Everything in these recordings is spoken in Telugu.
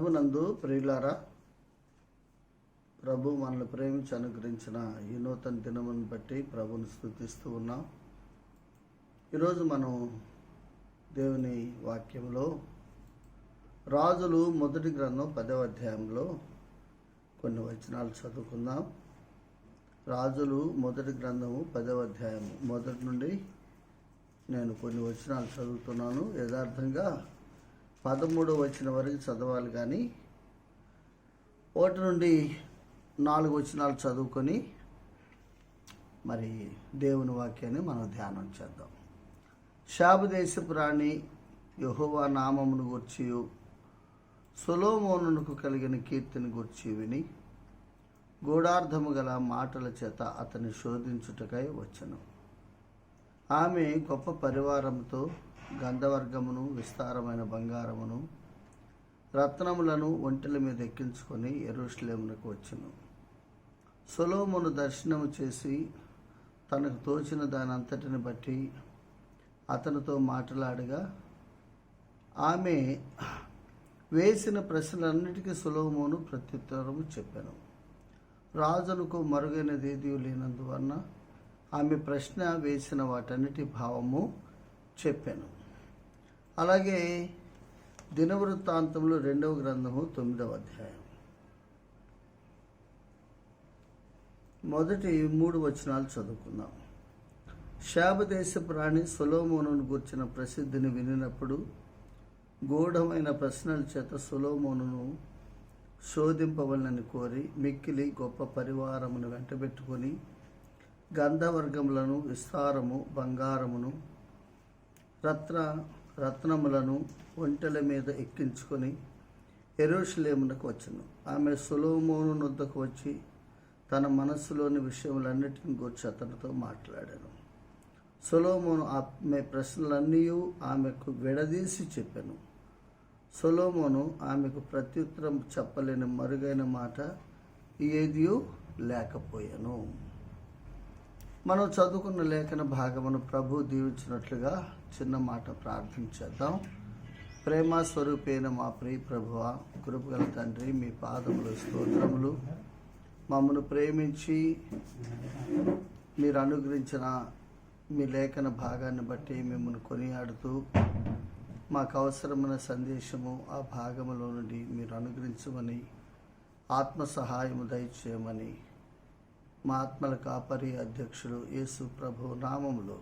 ప్రభునందు ప్రియులారా, ప్రభు మనల్ని ప్రేమించి అనుగ్రహించిన ఈ నూతన దినమును బట్టి ప్రభుని స్తుతిస్తూ ఉన్నాం. ఈరోజు మనం దేవుని వాక్యంలో రాజులు మొదటి గ్రంథం 10వ అధ్యాయంలో కొన్ని వచనాలు చదువుకుందాం. రాజులు మొదటి గ్రంథము 10వ అధ్యాయం మొదటి నుండి నేను కొన్ని వచనాలు చదువుతున్నాను. యథార్థంగా 13వ వచనం వరకు చదవాలి, కానీ 1 నుండి 4 వచనాలు చదువుకొని మరి దేవుని వాక్యాన్ని మనం ధ్యానం చేద్దాం. షాబు దేశపు రాణి యెహోవా నామమును గూర్చి సొలొమోనునకు కలిగిన కీర్తిని గూర్చి విని గూఢార్థము గల మాటల చేత అతన్ని శోధించుటకై వచ్చెను. ఆమె గొప్ప పరివారంతో గంధవర్గమును, విస్తారమైన బంగారమును, రత్నములను ఒంటెల మీద ఎక్కించుకొని యెరూషలేమునకు వచ్చెను. సొలొమోను దర్శనము చేసి తనకు తోచిన దాని అంతటిని బట్టి అతనితో మాట్లాడగా ఆమె వేసిన ప్రశ్నలన్నిటికీ సొలొమోను ప్రత్యుత్తరము చెప్పాను. రాజునకు మరుగైనది ఏదీ లేనందువలన ఆమె ప్రశ్న వేసిన వాటన్నిటి భావము చెప్పాను. అలాగే దినవృత్తాంతములు 2వ గ్రంథము 9వ అధ్యాయం మొదటి 3 వచనాలు చదువుకుందాం. షాబు దేశపు రాణి సొలొమోనును గూర్చిన ప్రసిద్ధిని వినినప్పుడు గూఢమైన ప్రశ్నల చేత సొలొమోనును శోధింపవలనని కోరి మిక్కిలి గొప్ప పరివారమును వెంటబెట్టుకొని గంధవర్గములను, విస్తారము, బంగారమును, రత్నములను ఒంటెల మీద ఎక్కించుకొని యెరూషలేమునకు వచ్చెను. ఆమె సొలొమోను వద్దకు వచ్చి తన మనస్సులోని విషయములన్నిటిని గూర్చి అతనితో మాట్లాడాను. సొలొమోను ఆమె ప్రశ్నలన్నీ ఆమెకు విడదీసి చెప్పాను. సొలొమోను ఆమెకు ప్రత్యుత్తరం చెప్పలేని మరుగైన మాట ఏదీ లేకపోయాను. మనం చదువుకున్న లేఖన భాగమును ప్రభు దీవించినట్లుగా చిన్న మాట ప్రార్థించేద్దాం. ప్రేమ స్వరూపైన మా ప్రియ ప్రభువా, కృపగల తండ్రి, మీ పాదములు స్తోత్రములు. మమ్మను ప్రేమించి మీరు అనుగ్రహించిన మీ లేఖన భాగాన్ని బట్టి మిమ్మల్ని కొనియాడుతూ మాకు అవసరమైన సందేశము ఆ భాగములో నుండి మీరు అనుగ్రహించమని, ఆత్మ సహాయము దయచేయమని మా ఆత్మల కాపరి అధ్యక్షుడు యేసు ప్రభు నామములో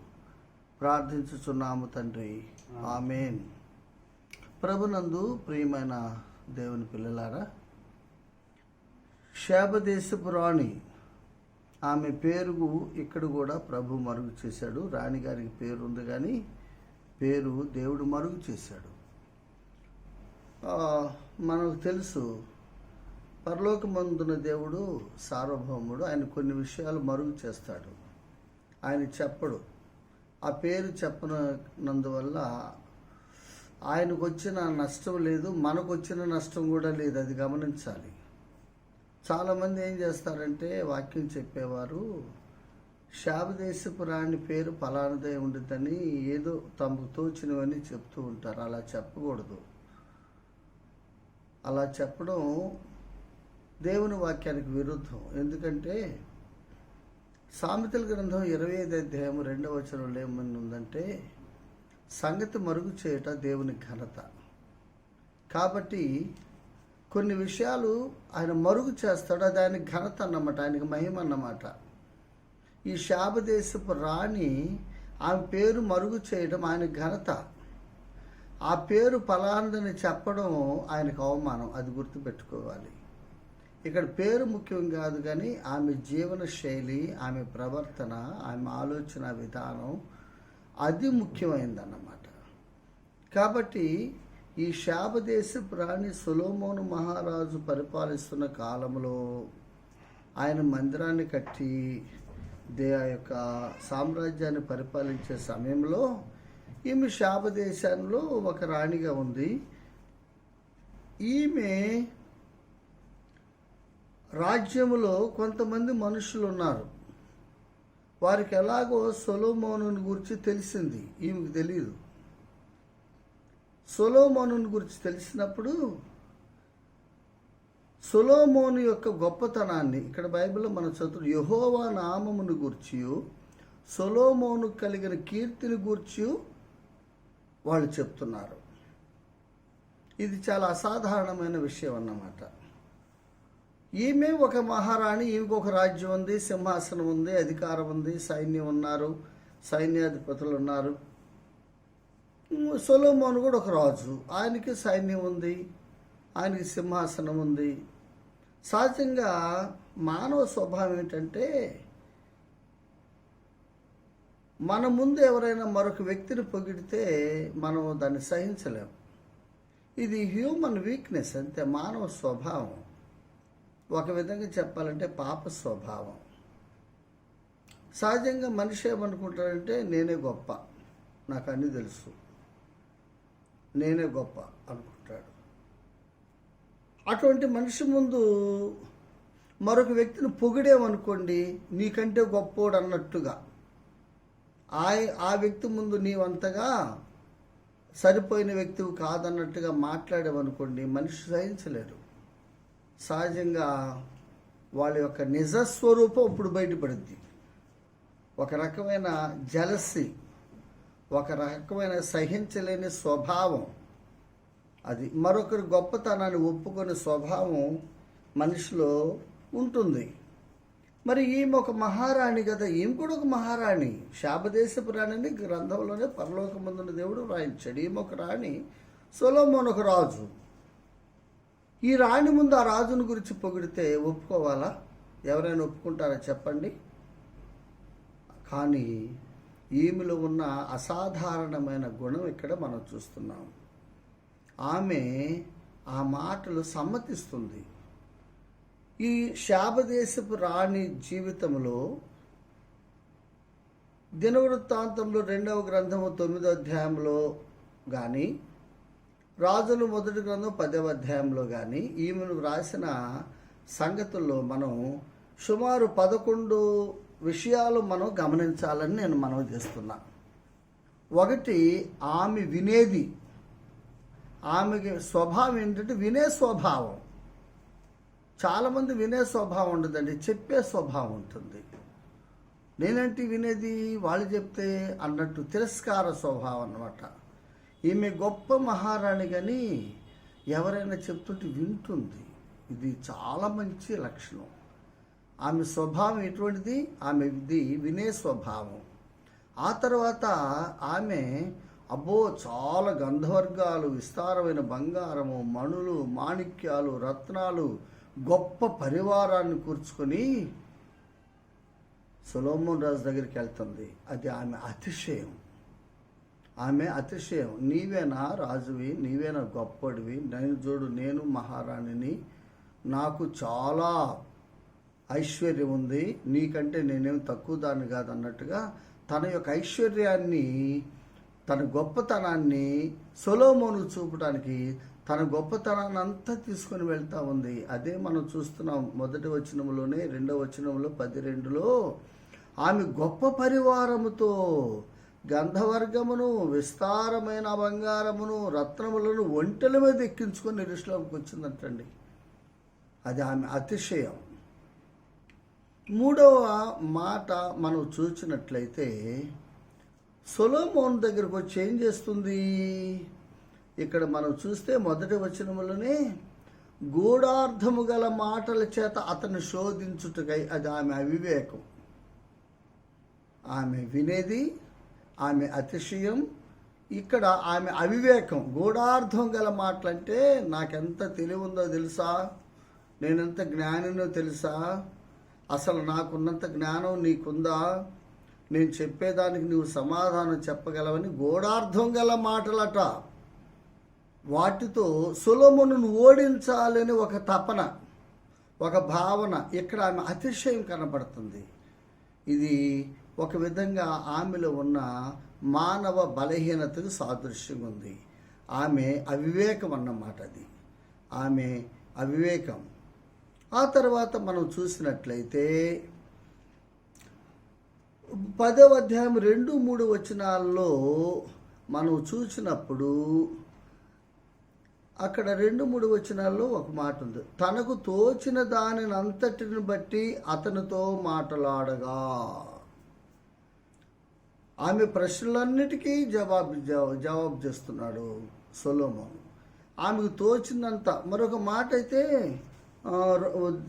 ప్రార్థించుచున్నాము తండ్రి, ఆమేన్. ప్రభునందు ప్రియమైన దేవుని పిల్లలారా, షాబు దేశపు రాణి, ఆమె పేరు ఇక్కడ కూడా ప్రభు మరుగు చేశాడు. రాణిగారికి పేరు ఉంది, కానీ పేరు దేవుడు మరుగు చేశాడు. మనకు తెలుసు, పరలోకమందున దేవుడు సార్వభౌముడు. ఆయన కొన్ని విషయాలు మరుగు చేస్తాడు, ఆయన చెప్పడు. ఆ పేరు చెప్పనందువల్ల ఆయనకు వచ్చిన నష్టం లేదు, మనకు వచ్చిన నష్టం కూడా లేదు. అది గమనించాలి. చాలామంది ఏం చేస్తారంటే, వాక్యం చెప్పేవారు షాబు దేశపు రాణి పేరు ఫలానదే ఉండిద్దని ఏదో తమకు తోచినవని చెప్తూ ఉంటారు. అలా చెప్పకూడదు. అలా చెప్పడం దేవుని వాక్యానికి విరుద్ధం. ఎందుకంటే సామెతల గ్రంథం 25వ అధ్యాయం 2వ వచనంలో ఏమని ఉందంటే, సంగతి మరుగు చేయట దేవుని ఘనత. కాబట్టి కొన్ని విషయాలు ఆయన మరుగు చేస్తాడు, అది ఆయన ఘనత అన్నమాట, ఆయనకి మహిమ అన్నమాట. ఈ షాబు దేశపు రాణి, ఆమె పేరు మరుగు చేయడం ఆయన ఘనత. ఆ పేరు ఫలానదని చెప్పడం ఆయనకు అవమానం. అది గుర్తుపెట్టుకోవాలి. ఇక్కడ పేరు ముఖ్యం కాదు, కానీ ఆమె జీవన శైలి, ఆమె ప్రవర్తన, ఆమె ఆలోచన విధానం, అది ముఖ్యమైనదన్నమాట. కాబట్టి ఈ షాబు దేశపు రాణి సొలొమోను మహారాజు పరిపాలిస్తున్న కాలంలో ఆయన మందిరాన్ని కట్టి ఆ యొక్క సామ్రాజ్యాన్ని పరిపాలించే సమయంలో ఈమె షాబు దేశంలో ఒక రాణిగా ఉంది. ఈమె రాజ్యములో కొంతమంది మనుషులు ఉన్నారు. వారికి ఎలాగో సొలొమోనుని గురించి తెలిసింది, ఈమెకు తెలియదు. సొలొమోనుని గురించి తెలిసినప్పుడు సొలొమోను యొక్క గొప్పతనాన్ని ఇక్కడ బైబిల్లో మనం చదువు యెహోవా నామమును గూర్చియు సొలొమోను కలిగిన కీర్తిని గూర్చి వాళ్ళు చెప్తున్నారు. ఇది చాలా అసాధారణమైన విషయం అన్నమాట. ఈమె ఒక మహారాణి, ఈమెకు ఒక రాజ్యం ఉంది, సింహాసనం ఉంది, అధికారం ఉంది, సైన్యం ఉన్నారు, సైన్యాధిపతులు ఉన్నారు. సొలొమోను కూడా ఒక రాజు, ఆయనకి సైన్యం ఉంది, ఆయనకి సింహాసనం ఉంది. సహజంగా మానవ స్వభావం ఏంటంటే మన ముందు ఎవరైనా మరొక వ్యక్తిని పొగిడితే మనం దాన్ని సహించలేం. ఇది హ్యూమన్ వీక్నెస్, అంతే, మానవ స్వభావం. ఒక విధంగా చెప్పాలంటే పాప స్వభావం. సహజంగా మనిషి ఏమనుకుంటాడంటే నేనే గొప్ప, నాకు అన్నీ తెలుసు, నేనే గొప్ప అనుకుంటాడు. అటువంటి మనిషి ముందు మరొక వ్యక్తిని పొగిడేమనుకోండి, నీకంటే గొప్పోడు అన్నట్టుగా, ఆ వ్యక్తి ముందు నీవంతగా సరిపోయిన వ్యక్తివి కాదన్నట్టుగా మాట్లాడేవనుకోండి, మనిషి సహించలేరు. సహజంగా వాళ్ళ యొక్క నిజస్వరూపం ఇప్పుడు బయటపడుద్ది. ఒక రకమైన జలసి, ఒక రకమైన సహించలేని స్వభావం, అది మరొకరి గొప్పతనాన్ని ఒప్పుకునే స్వభావం మనిషిలో ఉంటుంది. మరి ఈమె ఒక మహారాణి కదా, ఈమె కూడా ఒక మహారాణి, శాపదేశపు రాణిని గ్రంథంలోనే పరలోకమందున్న దేవుడు వ్రాయించాడు. ఈమె ఒక రాణి, సొలొమోను ఒక రాజు. ఈ రాణి ముందు ఆ రాజుని గురించి పొగిడితే ఒప్పుకోవాలా? ఎవరైనా ఒప్పుకుంటారా చెప్పండి? కానీ ఈమెలో ఉన్న అసాధారణమైన గుణం ఇక్కడ మనం చూస్తున్నాం. ఆమె ఆ మాటలు సమ్మతిస్తుంది. ఈ శాపదేశపు రాణి జీవితంలో దినవృత్తాంతంలో 2వ గ్రంథము 9వ అధ్యాయంలో కానీ, రాజులు మొదటి గ్రంథం 10వ అధ్యాయంలో కానీ ఈమెను రాసిన సంగతుల్లో మనం సుమారు 11 విషయాలు మనం గమనించాలని నేను మనవి చేస్తున్నా. ఒకటి, ఆమె వినేది. ఆమెకి స్వభావం ఏంటంటే వినే స్వభావం. చాలామంది వినే స్వభావం ఉండదండి, చెప్పే స్వభావం ఉంటుంది. నేనంటే వినేది, వాళ్ళు చెప్తే అన్నట్టు తిరస్కార స్వభావం అన్నమాట. ఈమె గొప్ప మహారాణి కానీ ఎవరైనా చెప్తుంటే వింటుంది. ఇది చాలా మంచి లక్షణం. ఆమె స్వభావం ఎటువంటిది? ఆమెది వినే స్వభావం. ఆ తర్వాత ఆమె చాలా గంధవర్గాలు, విస్తారమైన బంగారము, మణులు, మాణిక్యాలు, రత్నాలు, గొప్ప పరివారాన్ని కూర్చుకొని సొలొమోను రాజు దగ్గరికి వెళ్తుంది. అది ఆమె అతిశయం. ఆమె అతిశయం. నీవేనా రాజువి, నీవేనా గొప్పడివి, నేను చూడు, నేను మహారాణిని, నాకు చాలా ఐశ్వర్యం ఉంది, నీకంటే నేనేం తక్కువ దాన్ని కాదు అన్నట్టుగా తన యొక్క ఐశ్వర్యాన్ని, తన గొప్పతనాన్ని సొలొమోను చూపడానికి తన గొప్పతనాన్ని అంతా తీసుకొని వెళ్తూ ఉంది. అదే మనం చూస్తున్నాం మొదటి వచనంలోనే, 2వ వచనంలో 12లో ఆమె గొప్ప పరివారముతో గంధవర్గమును, విస్తారమైన బంగారమును, రత్నములను ఒంటెల మీద ఎక్కించుకొని ఎరుషలేముకు వచ్చిందంటండి. అది ఆమె అతిశయం. 3వ మాట మనం చూసినట్లయితే సొలొమోను దగ్గరకు వచ్చి ఏం చేస్తుంది? ఇక్కడ మనం చూస్తే మొదటి వచనములోనే గూఢార్థము గల మాటల చేత అతను శోధించుటకై, అది ఆమె అవివేకం. ఆమె వినేది, ఆమె అతిశయం. ఇక్కడ ఆమె అవివేకం. గూఢార్థం గల మాటలంటే నాకెంత తెలివి ఉందో తెలుసా, నేనెంత జ్ఞానినో తెలుసా, అసలు నాకున్నంత జ్ఞానం నీకుందా, నేను చెప్పేదానికి నువ్వు సమాధానం చెప్పగలవని గూఢార్థం గల మాటలట. వాటితో సొలొమోనును ఓడించాలని ఒక తపన, ఒక భావన, ఇక్కడ ఆమె అతిశయం కనబడుతుంది. ఇది ఒక విధంగా ఆమెలో ఉన్న మానవ బలహీనతకు సాదృశ్యంగా ఉంది. ఆమె అవివేకం అన్నమాట. అది ఆమె అవివేకం. ఆ తర్వాత మనం చూసినట్లయితే 10వ అధ్యాయం 2-3 వచనాల్లో మనం చూసినప్పుడు అక్కడ 2-3 వచనాల్లో ఒక మాట ఉంది. తనకు తోచిన దానిని అంతటిని బట్టి అతనితో మాట్లాడగా. ఆమె ప్రశ్నలన్నిటికీ జవాబు చేస్తున్నాడు సొలొమోను. ఆమెకు తోచిందంత. మరొక మాట అయితే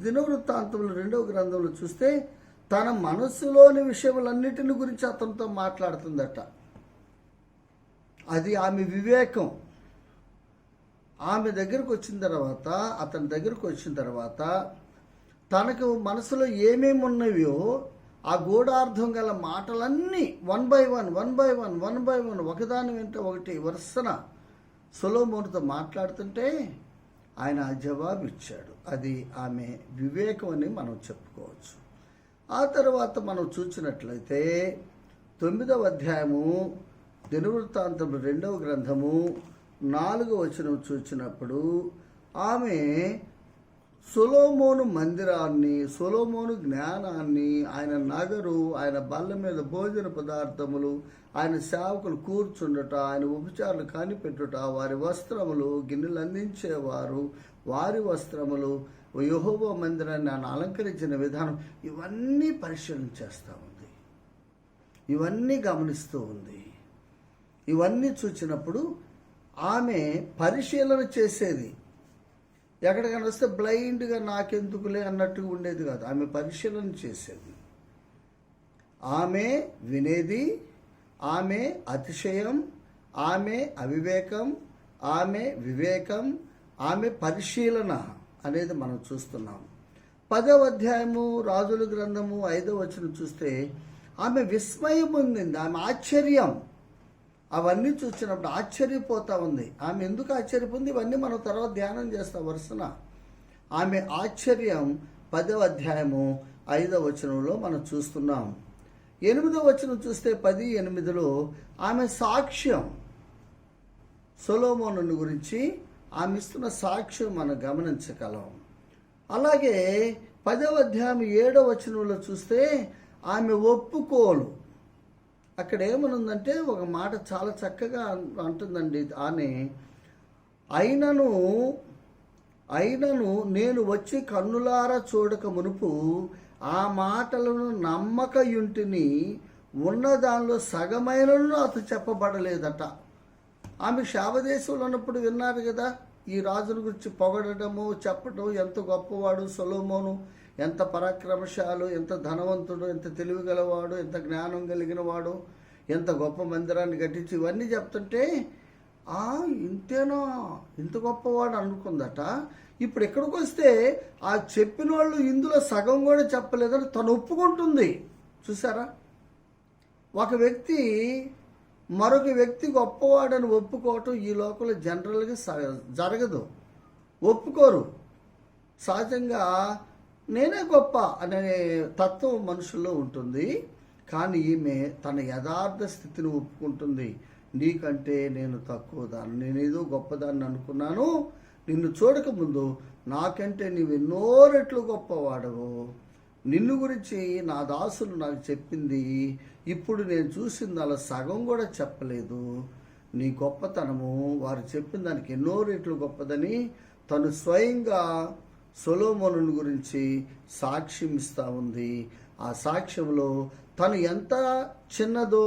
దినవృత్తాంతములు 2వ గ్రంథంలో చూస్తే తన మనస్సులోని విషయములన్నిటిని గురించి అతనితో మాట్లాడుతుందట. అది ఆమె వివేకం. ఆమె దగ్గరకు వచ్చిన తర్వాత, అతని దగ్గరకు వచ్చిన తర్వాత తనకు మనసులో ఏమేమి ఉన్నవో ఆ గూఢార్థం గల మాటలన్నీ వన్ బై వన్ ఒకదాని వెంట ఒకటి వరుసన సొలొమోనుతో మాట్లాడుతుంటే ఆయన జవాబు ఇచ్చాడు. అది ఆమె వివేకం అని మనం చెప్పుకోవచ్చు. ఆ తర్వాత మనం చూసినట్లయితే 9వ అధ్యాయము దినవృత్తాంతములు 2వ గ్రంథము 4వ వచనం చూసినప్పుడు ఆమె సొలొమోను మందిరాన్ని, సొలొమోను జ్ఞానాన్ని, ఆయన నగరు, ఆయన బల్ల మీద భోజన పదార్థములు, ఆయన సేవకులు కూర్చుండుట, ఆయన ఉపచారాలు కనిపెట్టుట, వారి వస్త్రములు, గిన్నెలు అందించేవారు వారి వస్త్రములు, యెహోవా మందిరాన్ని ఆయన అలంకరించిన విధానం, ఇవన్నీ పరిశీలన చేస్తూ ఉంది. ఇవన్నీ గమనిస్తూ ఉంది. ఇవన్నీ చూసినప్పుడు ఆమె పరిశీలన చేసేది. ఎక్కడికైనా వస్తే బ్లైండ్గా నాకెందుకులే అన్నట్టుగా ఉండేది కాదు. ఆమె పరిశీలన చేసేది. ఆమె వినేది, ఆమె అతిశయం, ఆమె అవివేకం, ఆమె వివేకం, ఆమె పరిశీలన అనేది మనం చూస్తున్నాం. 10వ అధ్యాయము రాజుల గ్రంథము 5వ వచనం చూస్తే ఆమె విస్మయం పొందింది, ఆమె ఆశ్చర్యం. అవన్నీ చూసినప్పుడు ఆశ్చర్యపోతా ఉంది. ఆమె ఎందుకు ఆశ్చర్యపోయింది ఇవన్నీ మనం తర్వాత ధ్యానం చేస్తాం వరుసన. ఆమె ఆశ్చర్యం 10వ అధ్యాయము 5వ వచనంలో మనం చూస్తున్నాం. 8వ వచనం చూస్తే 10:8లో ఆమె సాక్ష్యం, సొలొమోను గురించి ఆమె ఇస్తున్న సాక్ష్యం మనం గమనించగలం. అలాగే 10వ అధ్యాయం 7వ వచనంలో చూస్తే ఆమె ఒప్పుకోలు. అక్కడ ఏమనుందంటే ఒక మాట చాలా చక్కగా అంటుందండి. ఆమె అయినను నేను వచ్చి కన్నులారా చూడక మునుపు ఆ మాటలను నమ్మకయుంటిని, ఉన్న దానిలో సగమైనను అతను చెప్పబడలేదట. ఆమె శాపదేశంలో ఉన్నప్పుడు విన్నారు కదా, ఈ రాజుల గురించి పొగడము చెప్పడం, ఎంత గొప్పవాడు సొలొమోను, ఎంత పరాక్రమశాలు, ఎంత ధనవంతుడు, ఎంత తెలివి గలవాడు, ఎంత జ్ఞానం కలిగిన వాడు, ఎంత గొప్ప మందిరాన్ని కట్టించి ఇవన్నీ చెప్తుంటే ఇంతేనా, ఇంత గొప్పవాడు అనుకుందట. ఇప్పుడు ఎక్కడికి వస్తే ఆ చెప్పిన వాళ్ళు ఇందులో సగం కూడా చెప్పలేదని తను ఒప్పుకుంటుంది. చూసారా, ఒక వ్యక్తి మరొక వ్యక్తి గొప్పవాడని ఒప్పుకోవటం ఈ లోకంలో జనరల్గా జరగదు, ఒప్పుకోరు. సహజంగా నేనే గొప్ప అనే తత్వం మనుషుల్లో ఉంటుంది. కానీ ఈమె తన యథార్థ స్థితిని ఒప్పుకుంటుంది. నీకంటే నేను తక్కువ దాన్ని, నేనేదో గొప్పదాన్ని అనుకున్నాను, నిన్ను చూడకముందు నాకంటే నీవు ఎన్నో రెట్లు గొప్పవాడవు, నిన్ను గురించి నా దాసులు నాకు చెప్పింది, ఇప్పుడు నేను చూసింది అలా సగం కూడా చెప్పలేదు. నీ గొప్పతనము వారు చెప్పిన దానికి ఎన్నో రెట్లు గొప్పదని తను స్వయంగా సొలొమోను గురించి సాక్ష్యం ఇస్తూ ఉంది. ఆ సాక్ష్యంలో తను ఎంత చిన్నదో,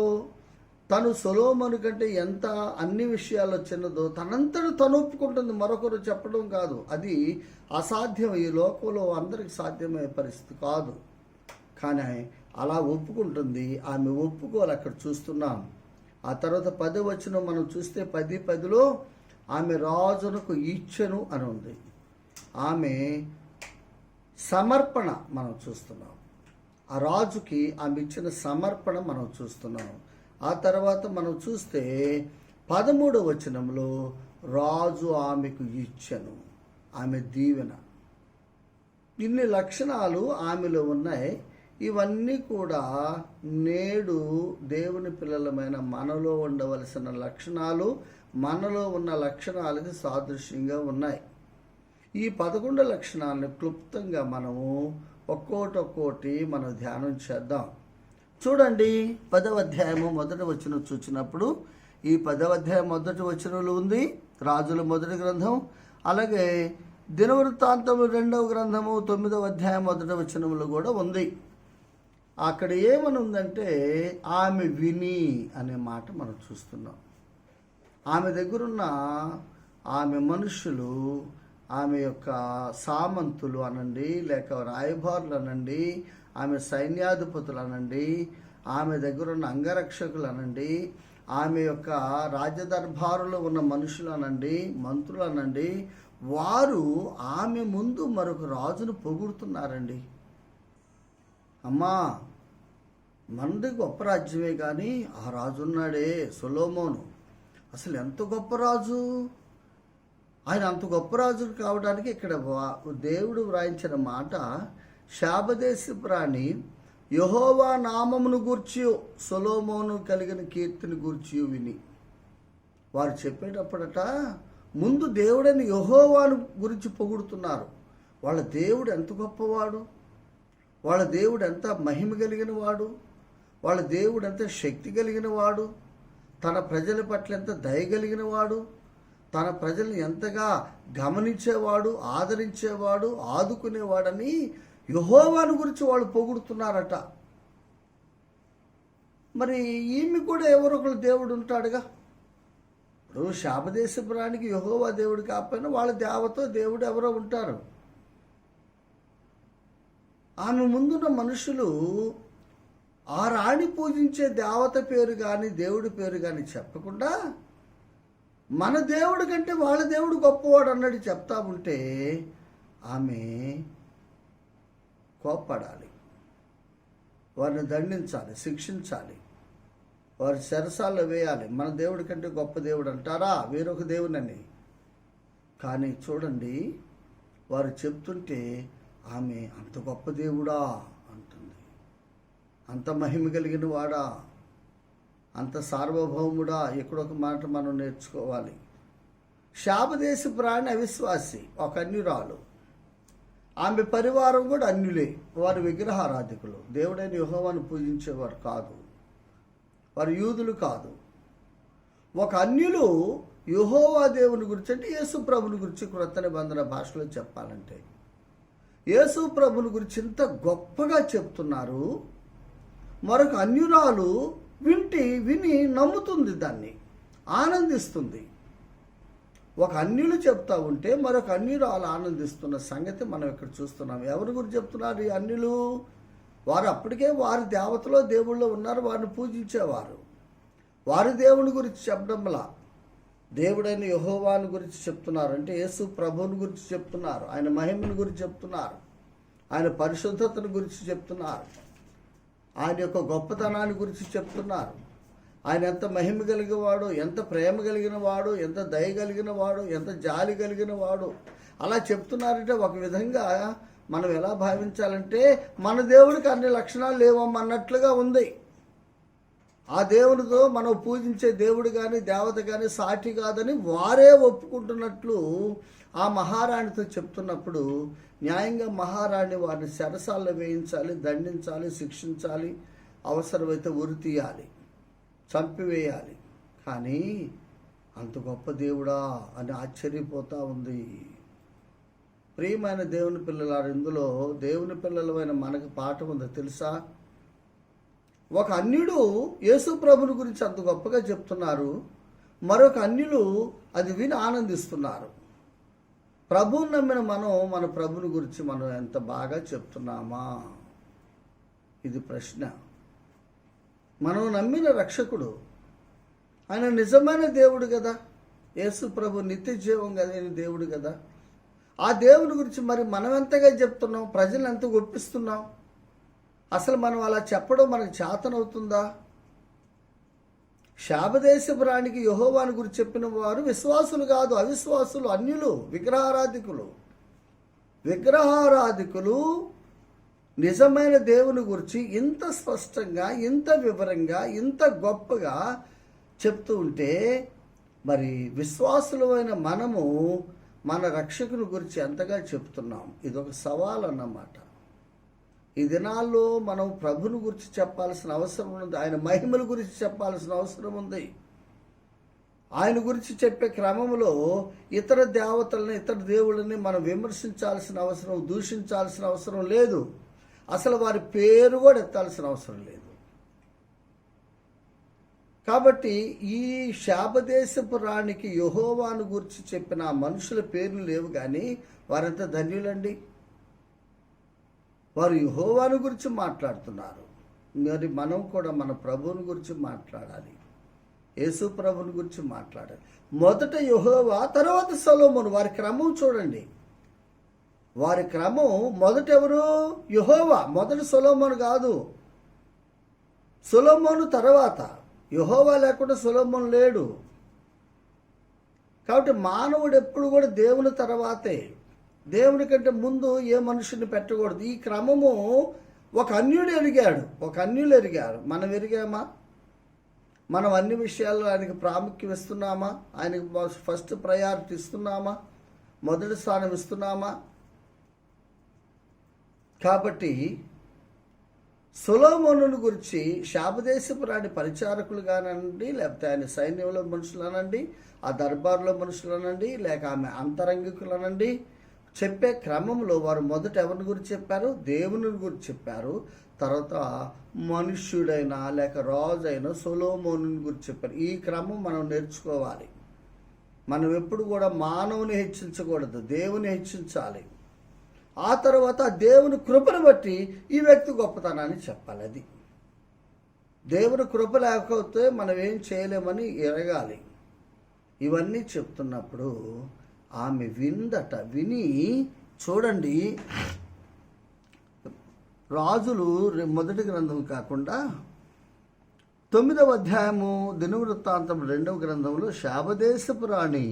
తను సొలొమోను కంటే ఎంత అన్ని విషయాల్లో చిన్నదో తనంతట తను ఒప్పుకుంటుంది, మరొకరు చెప్పడం కాదు. అది అసాధ్యం, ఈ లోకంలో అందరికి సాధ్యమయ్యే పరిస్థితి కాదు. కానీ అలా ఒప్పుకుంటుంది. ఆమె ఒప్పుకోవాలి, అక్కడ చూస్తున్నాం. ఆ తర్వాత 10వ వచనం మనం చూస్తే 10:10లో ఆమె రాజునకు ఇచ్చెను అని ఉంది. ఆమె సమర్పణ మనం చూస్తున్నాం. ఆ రాజుకి ఆమె ఇచ్చిన సమర్పణ మనం చూస్తున్నాం. ఆ తర్వాత మనం చూస్తే 13వ వచనంలో రాజు ఆమెకు ఇచ్చెను, ఆమె దీవెన. ఇన్ని లక్షణాలు ఆమెలో ఉన్నాయి. ఇవన్నీ కూడా నేడు దేవుని పిల్లలమైన మనలో ఉండవలసిన లక్షణాలు, మనలో ఉన్న లక్షణాలకి సాదృశ్యంగా ఉన్నాయి. ఈ 11 లక్షణాలను క్లుప్తంగా మనము ఒక్కోటి మనం ధ్యానం చేద్దాం. చూడండి, 10వ అధ్యాయము 1వ వచనం చూసినప్పుడు ఈ 10వ అధ్యాయం 1వ వచనంలో ఉంది, రాజుల మొదటి గ్రంథం, అలాగే దినవృత్తాంతము 2వ గ్రంథము 9వ అధ్యాయం 1వ వచనంలో కూడా ఉంది. అక్కడ ఏమని ఉందంటే ఆమె విని అనే మాట మనం చూస్తున్నాం. ఆమె దగ్గరున్న ఆమె మనుషులు, ఆమె యొక్క సామంతులు అనండి, లేక రాయబారులు అనండి, ఆమె సైన్యాధిపతులు అనండి, ఆమె దగ్గరున్న అంగరక్షకులు అనండి, ఆమె యొక్క రాజదర్బారులో ఉన్న మనుషులు అనండి, మంత్రులు అనండి, వారు ఆమె ముందు మరొక రాజును పొగుడుతున్నారండి. అమ్మా, మనది గొప్ప రాజ్యమే కానీ ఆ రాజు ఉన్నాడే సొలొమోను, అసలు ఎంత గొప్ప రాజు. ఆయన అంత గొప్ప రాజు కావడానికి ఇక్కడ దేవుడు వ్రాయించిన మాట, శాబదేశపు రాణి యెహోవా నామమును గూర్చి సొలొమోను కలిగిన కీర్తిని గూర్చి విని. వారు చెప్పేటప్పుడట ముందు దేవుడని యెహోవాను గురించి పొగుడుతున్నారు. వాళ్ళ దేవుడు ఎంత గొప్పవాడు, వాళ్ళ దేవుడు ఎంత మహిమ కలిగిన వాడు, వాళ్ళ దేవుడు ఎంత శక్తి కలిగిన వాడు, తన ప్రజల పట్ల ఎంత దయ కలిగిన వాడు, తన ప్రజల్ని ఎంతగా గమనించేవాడు, ఆదరించేవాడు, ఆదుకునేవాడని యెహోవాను గురించి వాళ్ళు పొగుడుతున్నారట. మరి ఈమె కూడా ఎవరొకరు దేవుడు ఉంటాడుగా. ఇప్పుడు శాపదేశపు రాణికి యెహోవా దేవుడు కాకపోయినా వాళ్ళ దేవతో దేవుడు ఎవరో ఉంటారు. ఆమె ముందున్న మనుషులు ఆ రాణి పూజించే దేవత పేరు కానీ దేవుడి పేరు కానీ చెప్పకుండా మన దేవుడి కంటే వాళ్ళ దేవుడు గొప్పవాడు అన్నట్టు చెప్తా ఉంటే ఆమె కోప్పడాలి, వారిని దండించాలి, శిక్షించాలి, వారి చెరసాల్లో వేయాలి. మన దేవుడి కంటే గొప్ప దేవుడు అంటారా వేరొక దేవునని. కానీ చూడండి, వారు చెప్తుంటే ఆమె అంత గొప్ప దేవుడా అంటుంది, అంత మహిమ కలిగిన వాడా, అంత సార్వభౌముడా. ఎక్కడొక మాట మనం నేర్చుకోవాలి. శాపదేశపు రాణి అవిశ్వాసి, ఒక అన్యురాలు. ఆమె పరివారం కూడా అన్యులే, వారు విగ్రహారాధికులు, దేవుడైన యెహోవాను పూజించేవారు కాదు, వారు యూదులు కాదు. ఒక అన్యులు యెహోవా దేవుని గురించి, అంటే యేసు ప్రభుని గురించి క్రొత్త నిబంధన భాషలో చెప్పాలంటే యేసు ప్రభుని గురించి ఇంత గొప్పగా చెప్తున్నారు. మరొక అన్యురాలు విని నమ్ముతుంది, దాన్ని ఆనందిస్తుంది. ఒక అన్యులు చెప్తా ఉంటే మరొక అన్యురాలు ఆనందిస్తున్న సంగతి మనం ఇక్కడ చూస్తున్నాం. ఎవరి గురించి చెప్తున్నారు ఈ అన్యులు? వారు అప్పటికే వారి దేవతలో దేవుళ్ళు ఉన్నారు, వారిని పూజించేవారు. వారి దేవుని గురించి చెప్పడంలా దేవుడైన యెహోవాను గురించి చెప్తున్నారు. అంటే యేసు ప్రభువుని గురించి చెప్తున్నారు, ఆయన మహిమను గురించి చెప్తున్నారు, ఆయన పరిశుద్ధతను గురించి చెప్తున్నారు, ఆయన యొక్క గొప్పతనాన్ని గురించి చెప్తున్నారు. ఆయన ఎంత మహిమ కలిగిన వాడు, ఎంత ప్రేమ కలిగిన వాడు, ఎంత దయ కలిగిన వాడు, ఎంత జాలి కలిగిన వాడు, అలా చెప్తున్నారంటే ఒక విధంగా మనం ఎలా భావించాలంటే మన దేవుడికి అన్ని లక్షణాలు లేవమ్మన్నట్లుగా ఉంది. ఆ దేవునితో మనం పూజించే దేవుడు కానీ దేవత కానీ సాటి కాదని వారే ఒప్పుకుంటున్నట్లు ఆ మహారాణితో చెప్తున్నప్పుడు న్యాయంగా మహారాణి వారిని చెరసాల్లో వేయించాలి, దండించాలి, శిక్షించాలి, అవసరమైతే ఉరి తీయాలి, చంపివేయాలి. కానీ అంత గొప్ప దేవుడా అని ఆశ్చర్యపోతూ ఉంది. ప్రియమైన దేవుని పిల్లలారు, ఇందులో దేవుని పిల్లలమైన మనకు పాఠం ఉందో తెలుసా? ఒక అన్యుడు యేసు ప్రభుని గురించి అంత గొప్పగా చెప్తున్నారు, మరొక అన్యులు అది విని ఆనందిస్తున్నారు. ప్రభువుని నమ్మిన మనం మన ప్రభుని గురించి మనం ఎంత బాగా చెప్తున్నామా? ఇది ప్రశ్న. మనం నమ్మిన రక్షకుడు ఆయన నిజమైన దేవుడు కదా, యేసు ప్రభు నిత్య జీవం కలిగిన దేవుడు కదా. ఆ దేవుని గురించి మరి మనం ఎంతగా చెప్తున్నాం, ప్రజలను ఎంత ఒప్పిస్తున్నాం? అసలు మనం అలా చెప్పడం మనకు చేతనవుతుందా? శాపదేశపు రాణికి యెహోవాను గురించి చెప్పిన వారు విశ్వాసులు కాదు, అవిశ్వాసులు, అన్యులు, విగ్రహారాధికులు నిజమైన దేవుని గురించి ఇంత స్పష్టంగా, ఇంత వివరంగా, ఇంత గొప్పగా చెప్తూ ఉంటే మరి విశ్వాసులమైన మనము మన రక్షకుని గురించి ఎంతగా చెప్తున్నాం? ఇదొక సవాల్ అన్నమాట. ఈ దినాల్లో మనం ప్రభుని గురించి చెప్పాల్సిన అవసరం ఉంది, ఆయన మహిమల గురించి చెప్పాల్సిన అవసరం ఉంది. ఆయన గురించి చెప్పే క్రమంలో ఇతర దేవతలని, ఇతర దేవుళ్ళని మనం విమర్శించాల్సిన అవసరం, దూషించాల్సిన అవసరం లేదు. అసలు వారి పేరు కూడా ఎత్తాల్సిన అవసరం లేదు. కాబట్టి ఈ శాపదేశపు రాణికి యెహోవాను గురించి చెప్పిన ఆ మనుషుల పేర్లు లేవు, కానీ వారంతా ధన్యులండి. వారు యెహోవాను గురించి మాట్లాడుతున్నారు. మరి మనం కూడా మన ప్రభువుని గురించి మాట్లాడాలి, యేసు ప్రభుని గురించి మాట్లాడాలి. మొదట యెహోవా, తర్వాత సొలొమోను. వారి క్రమం చూడండి. వారి క్రమం మొదట ఎవరు? యెహోవా. మొదట సొలొమోను కాదు. సొలొమోను తర్వాత. యెహోవా లేకుండా సొలొమోను లేడు. కాబట్టి మానవుడు ఎప్పుడు కూడా దేవుని తర్వాతే. దేవుని కంటే ముందు ఏ మనుషుని పెట్టకూడదు. ఈ క్రమము ఒక అన్యుడు ఎరిగాడు, ఒక అన్యులు ఎరిగారు. మనం ఎరిగామా? మనం అన్ని విషయాల్లో ఆయనకి ప్రాముఖ్యం ఇస్తున్నామా? ఆయనకి ఫస్ట్ ప్రయారిటీ ఇస్తున్నామా? మొదటి స్థానం ఇస్తున్నామా? కాబట్టి సొలొమోనుని గురించి శాపదేశపు రాణి పరిచారకులు కానండి, లేకపోతే ఆయన సైన్యంలో మనుషులనండి, ఆ దర్బార్లో మనుషులనండి, లేక ఆమె అంతరంగికులనండి, చెప్పే క్రమంలో వారు మొదట ఎవరిని గురించి చెప్పారు? దేవుని గురించి చెప్పారు. తర్వాత మనుష్యుడైన లేక రాజు అయిన సొలొమోనుని గురించి చెప్పారు. ఈ క్రమం మనం నేర్చుకోవాలి. మనం ఎప్పుడు కూడా మానవుని హెచ్చించకూడదు, దేవుని హెచ్చించాలి. ఆ తర్వాత దేవుని కృపను బట్టి ఈ వ్యక్తి గొప్పతనాన్ని చెప్పాలి. అది దేవుని కృప లేకపోతే మనం ఏం చేయలేమని ఎరగాలి. ఇవన్నీ చెప్తున్నప్పుడు ఆమె విందట. విని చూడండి, రాజులు మొదటి గ్రంథం కాకుండా 9వ అధ్యాయము దినవృత్తాంతం 2వ గ్రంథంలో శాపదేశపు రాణి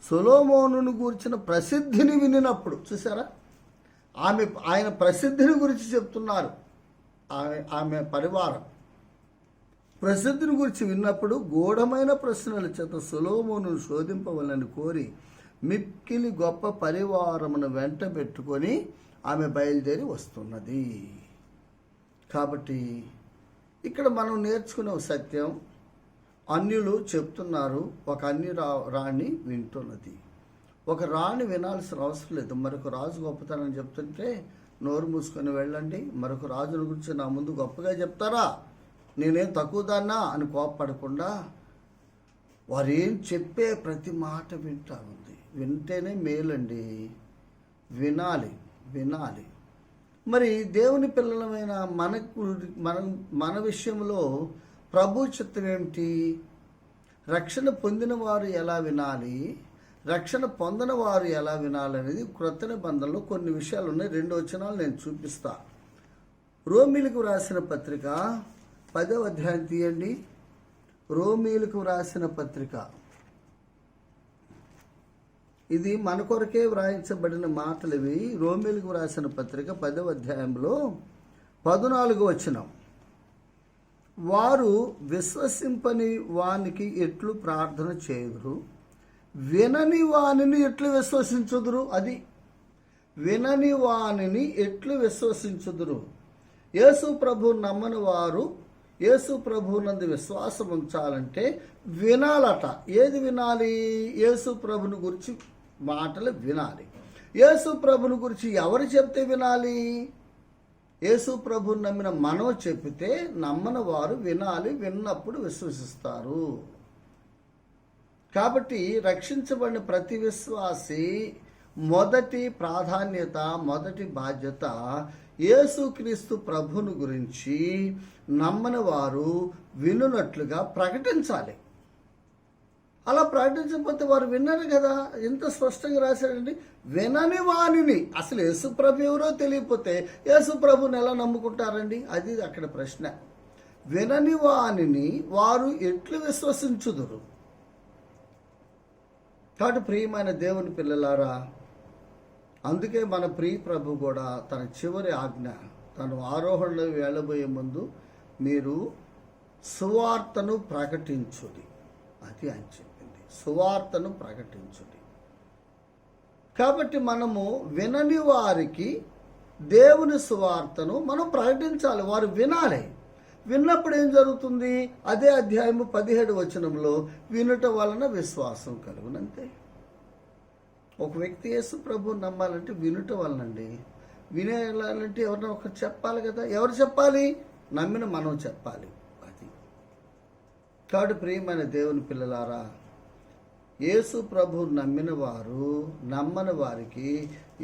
సొలొమోనును గూర్చిన ప్రసిద్ధిని వినినప్పుడు, చూసారా, ఆయన ప్రసిద్ధిని గురించి చెప్తున్నారు. ఆమె పరివారం ప్రసిద్ధిని గురించి విన్నప్పుడు గూఢమైన ప్రశ్నల చేత సొలొమోనును శోధింపవలని కోరి మిక్కిలి గొప్ప పరివారమును వెంట పెట్టుకొని ఆమె బయలుదేరి వస్తున్నది. కాబట్టి ఇక్కడ మనం నేర్చుకునే సత్యం, అన్యులు చెప్తున్నారు, ఒక అన్య రాణి వింటున్నది. ఒక రాణి వినాల్సిన అవసరం లేదు. మరొక రాజు గొప్పతనం చెప్తుంటే నోరు మూసుకొని వెళ్ళండి. మరొక రాజుల గురించి నా ముందు గొప్పగా చెప్తారా, నేనేం తక్కువ దాన్నా అని కోప్పడకుండా వారు ఏం చెప్పే ప్రతి మాట వింటా ఉంది. వింటేనే మేలండి. వినాలి. మరి దేవుని పిల్లలమైన మన విషయంలో ప్రభు చిత్తం ఏమిటి? రక్షణ పొందిన వారు ఎలా వినాలి, రక్షణ పొందని వారు ఎలా వినాలనేది క్రొత్త నిబంధనలో కొన్ని విషయాలు ఉన్నాయి. 2 వచనాలు నేను చూపిస్తా. రోమీలకు వ్రాసిన పత్రిక 10వ అధ్యాయం తీయండి. రోమీలకు వ్రాసిన పత్రిక, ఇది మన కొరకే వ్రాయించబడిన మాటలు ఇవి. రోమీలకు వ్రాసిన పత్రిక 10వ అధ్యాయంలో 14వ వచనం, వారు విశ్వసింపని వానికి ఎట్లు ప్రార్థన చేయుదురు, వినని వానిని ఎట్లు విశ్వసించుదురు. అది వినని వానిని ఎట్లు విశ్వసించుదురు. యేసు ప్రభు నమ్మని వారు యేసు ప్రభువునందు విశ్వాసం ఉంచాలంటే వినాలట. ఏది వినాలి? యేసు ప్రభుని గురించి మాటలు వినాలి. యేసు ప్రభుని గురించి ఎవరు చెప్తే వినాలి? యేసు ప్రభుని నమ్మిన మనం చెప్తే నమ్మని వారు వినాలి. విన్నప్పుడు విశ్వసిస్తారు. కాబట్టి రక్షించబడిన ప్రతి విశ్వాసి మొదటి ప్రాధాన్యత, మొదటి బాధ్యత యేసుక్రీస్తు ప్రభుని గురించి నమ్మని వారు వినున్నట్లుగా ప్రకటించాలి. అలా ప్రకటించకపోతే వారు విన్నారు కదా. ఎంత స్పష్టంగా రాశాడండి, వినని వానిని. అసలు యేసు ప్రభు ఎవరో తెలియకపోతే యేసు ప్రభుని ఎలా నమ్ముకుంటారండి? అది అక్కడ ప్రశ్న. వినని వానిని వారు ఎట్లు విశ్వసించుదురు. కాబట్టి ప్రియమైన దేవుని పిల్లలారా, అందుకే మన ప్రియ ప్రభు కూడా తన చివరి ఆజ్ఞ, తను ఆరోహణలో వెళ్ళబోయే ముందు మీరు సువార్తను ప్రకటించుడి, అది ఆయన చెప్పింది. సువార్తను ప్రకటించుడి. కాబట్టి మనము వినని వారికి దేవుని సువార్తను మనం ప్రకటించాలి. వారు వినాలి. విన్నప్పుడు ఏం జరుగుతుంది? అదే అధ్యాయము 17 వచనంలో వినుట వలన విశ్వాసం కలుగునంతే. ఒక వ్యక్తి యేసు ప్రభువుని నమ్మాలంటే వినుట వలనండి. వినేయాలంటే ఎవరైనా ఒకరు చెప్పాలి కదా. ఎవరు చెప్పాలి? నమ్మిన మనం చెప్పాలి. అది కాబట్టి ప్రియమైన దేవుని పిల్లలారా, యేసు ప్రభువుని నమ్మిన వారు నమ్మని వారికి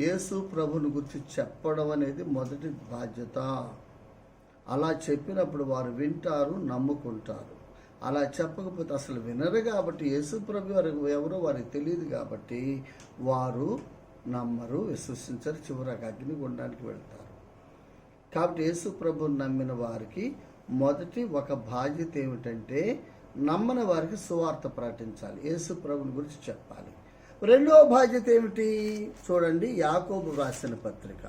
యేసు ప్రభువుని గురించి చెప్పడం అనేది మొదటి బాధ్యత. అలా చెప్పినప్పుడు వారు వింటారు, నమ్ముకుంటారు. అలా చెప్పకపోతే అసలు వినరు. కాబట్టి యేసు ప్రభు వారు ఎవరో వారికి తెలియదు కాబట్టి వారు నమ్మరు, విశ్వసించరు, చివరికి అగ్నిగుండానికి వెళ్తారు. కాబట్టి యేసు ప్రభువుని నమ్మిన వారికి మొదటి ఒక బాధ్యత ఏమిటంటే నమ్మని వారికి సువార్త ప్రకటించాలి, యేసు ప్రభుని గురించి చెప్పాలి. రెండవ బాధ్యత ఏమిటి చూడండి, యాకోబు వ్రాసిన పత్రిక.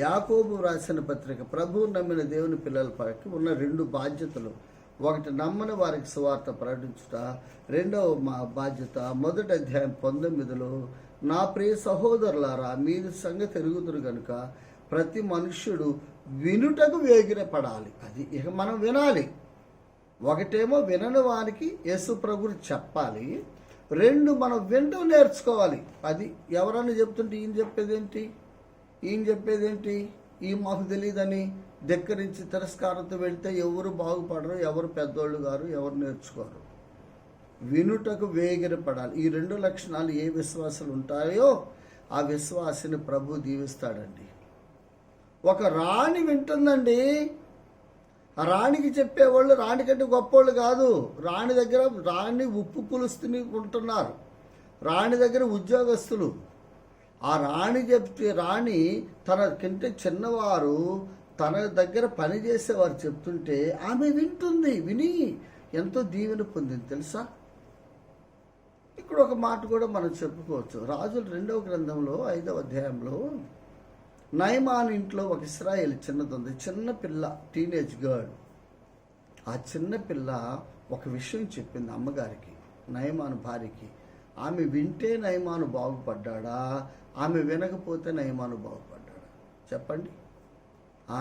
యాకోబు వ్రాసిన పత్రిక ప్రభువు నమ్మిన దేవుని పిల్లల పైకి ఉన్న రెండు బాధ్యతలు. ఒకటి నమ్మని వారికి సువార్త ప్రకటించుట. రెండవ బాధ్యత మొదటి అధ్యాయం 19లో, నా ప్రియ సహోదరులారా మీరు సంగతి ఎరుగుదురు గనుక ప్రతి మనుష్యుడు వినుటకు వేగిరపడాలి. అది ఇక మనం వినాలి. ఒకటేమో వినని వారికి యేసు ప్రభువుని చెప్పాలి, రెండు మనం వింటూ నేర్చుకోవాలి. అది ఎవరన్నా చెప్తుంటే ఈయన చెప్పేదేంటి ఈ మాకు తెలియదని ధిక్కరించి తిరస్కారంతో వెళ్తే ఎవరు బాగుపడరు, ఎవరు పెద్దోళ్ళు గారు, ఎవరు నేర్చుకోరు. వినుటకు వేగిరపడాలి. ఈ రెండు లక్షణాలు ఏ విశ్వాసాలు ఉంటాయో ఆ విశ్వాసిని ప్రభు దీవిస్తాడండి. ఒక రాణి వింటుందండి. ఆ రాణికి చెప్పేవాళ్ళు రాణి కంటే గొప్పోళ్ళు కాదు. రాణి ఉప్పు పులుస్తుని ఉంటున్నారు. రాణి దగ్గర ఉద్యోగస్తులు. ఆ రాణి తన కంటే చిన్నవారు తన దగ్గర పనిచేసేవారు చెప్తుంటే ఆమె వింటుంది. విని ఎంతో దీవెన పొందింది తెలుసా. ఇక్కడ ఒక మాట కూడా మనం చెప్పుకోవచ్చు. రాజుల 2వ గ్రంథంలో 5వ అధ్యాయంలో నయమాను ఇంట్లో ఒక ఇశ్రాయేల్ చిన్నది ఉంది. చిన్న పిల్ల, టీనేజ్ గర్ల్. ఆ చిన్న పిల్ల ఒక విషయం చెప్పింది అమ్మగారికి, నయమాను భార్యకి. ఆమె వింటే నయమాను బాగుపడ్డాడా, ఆమె వినకపోతే నయమాను బాగుపడ్డాడా చెప్పండి.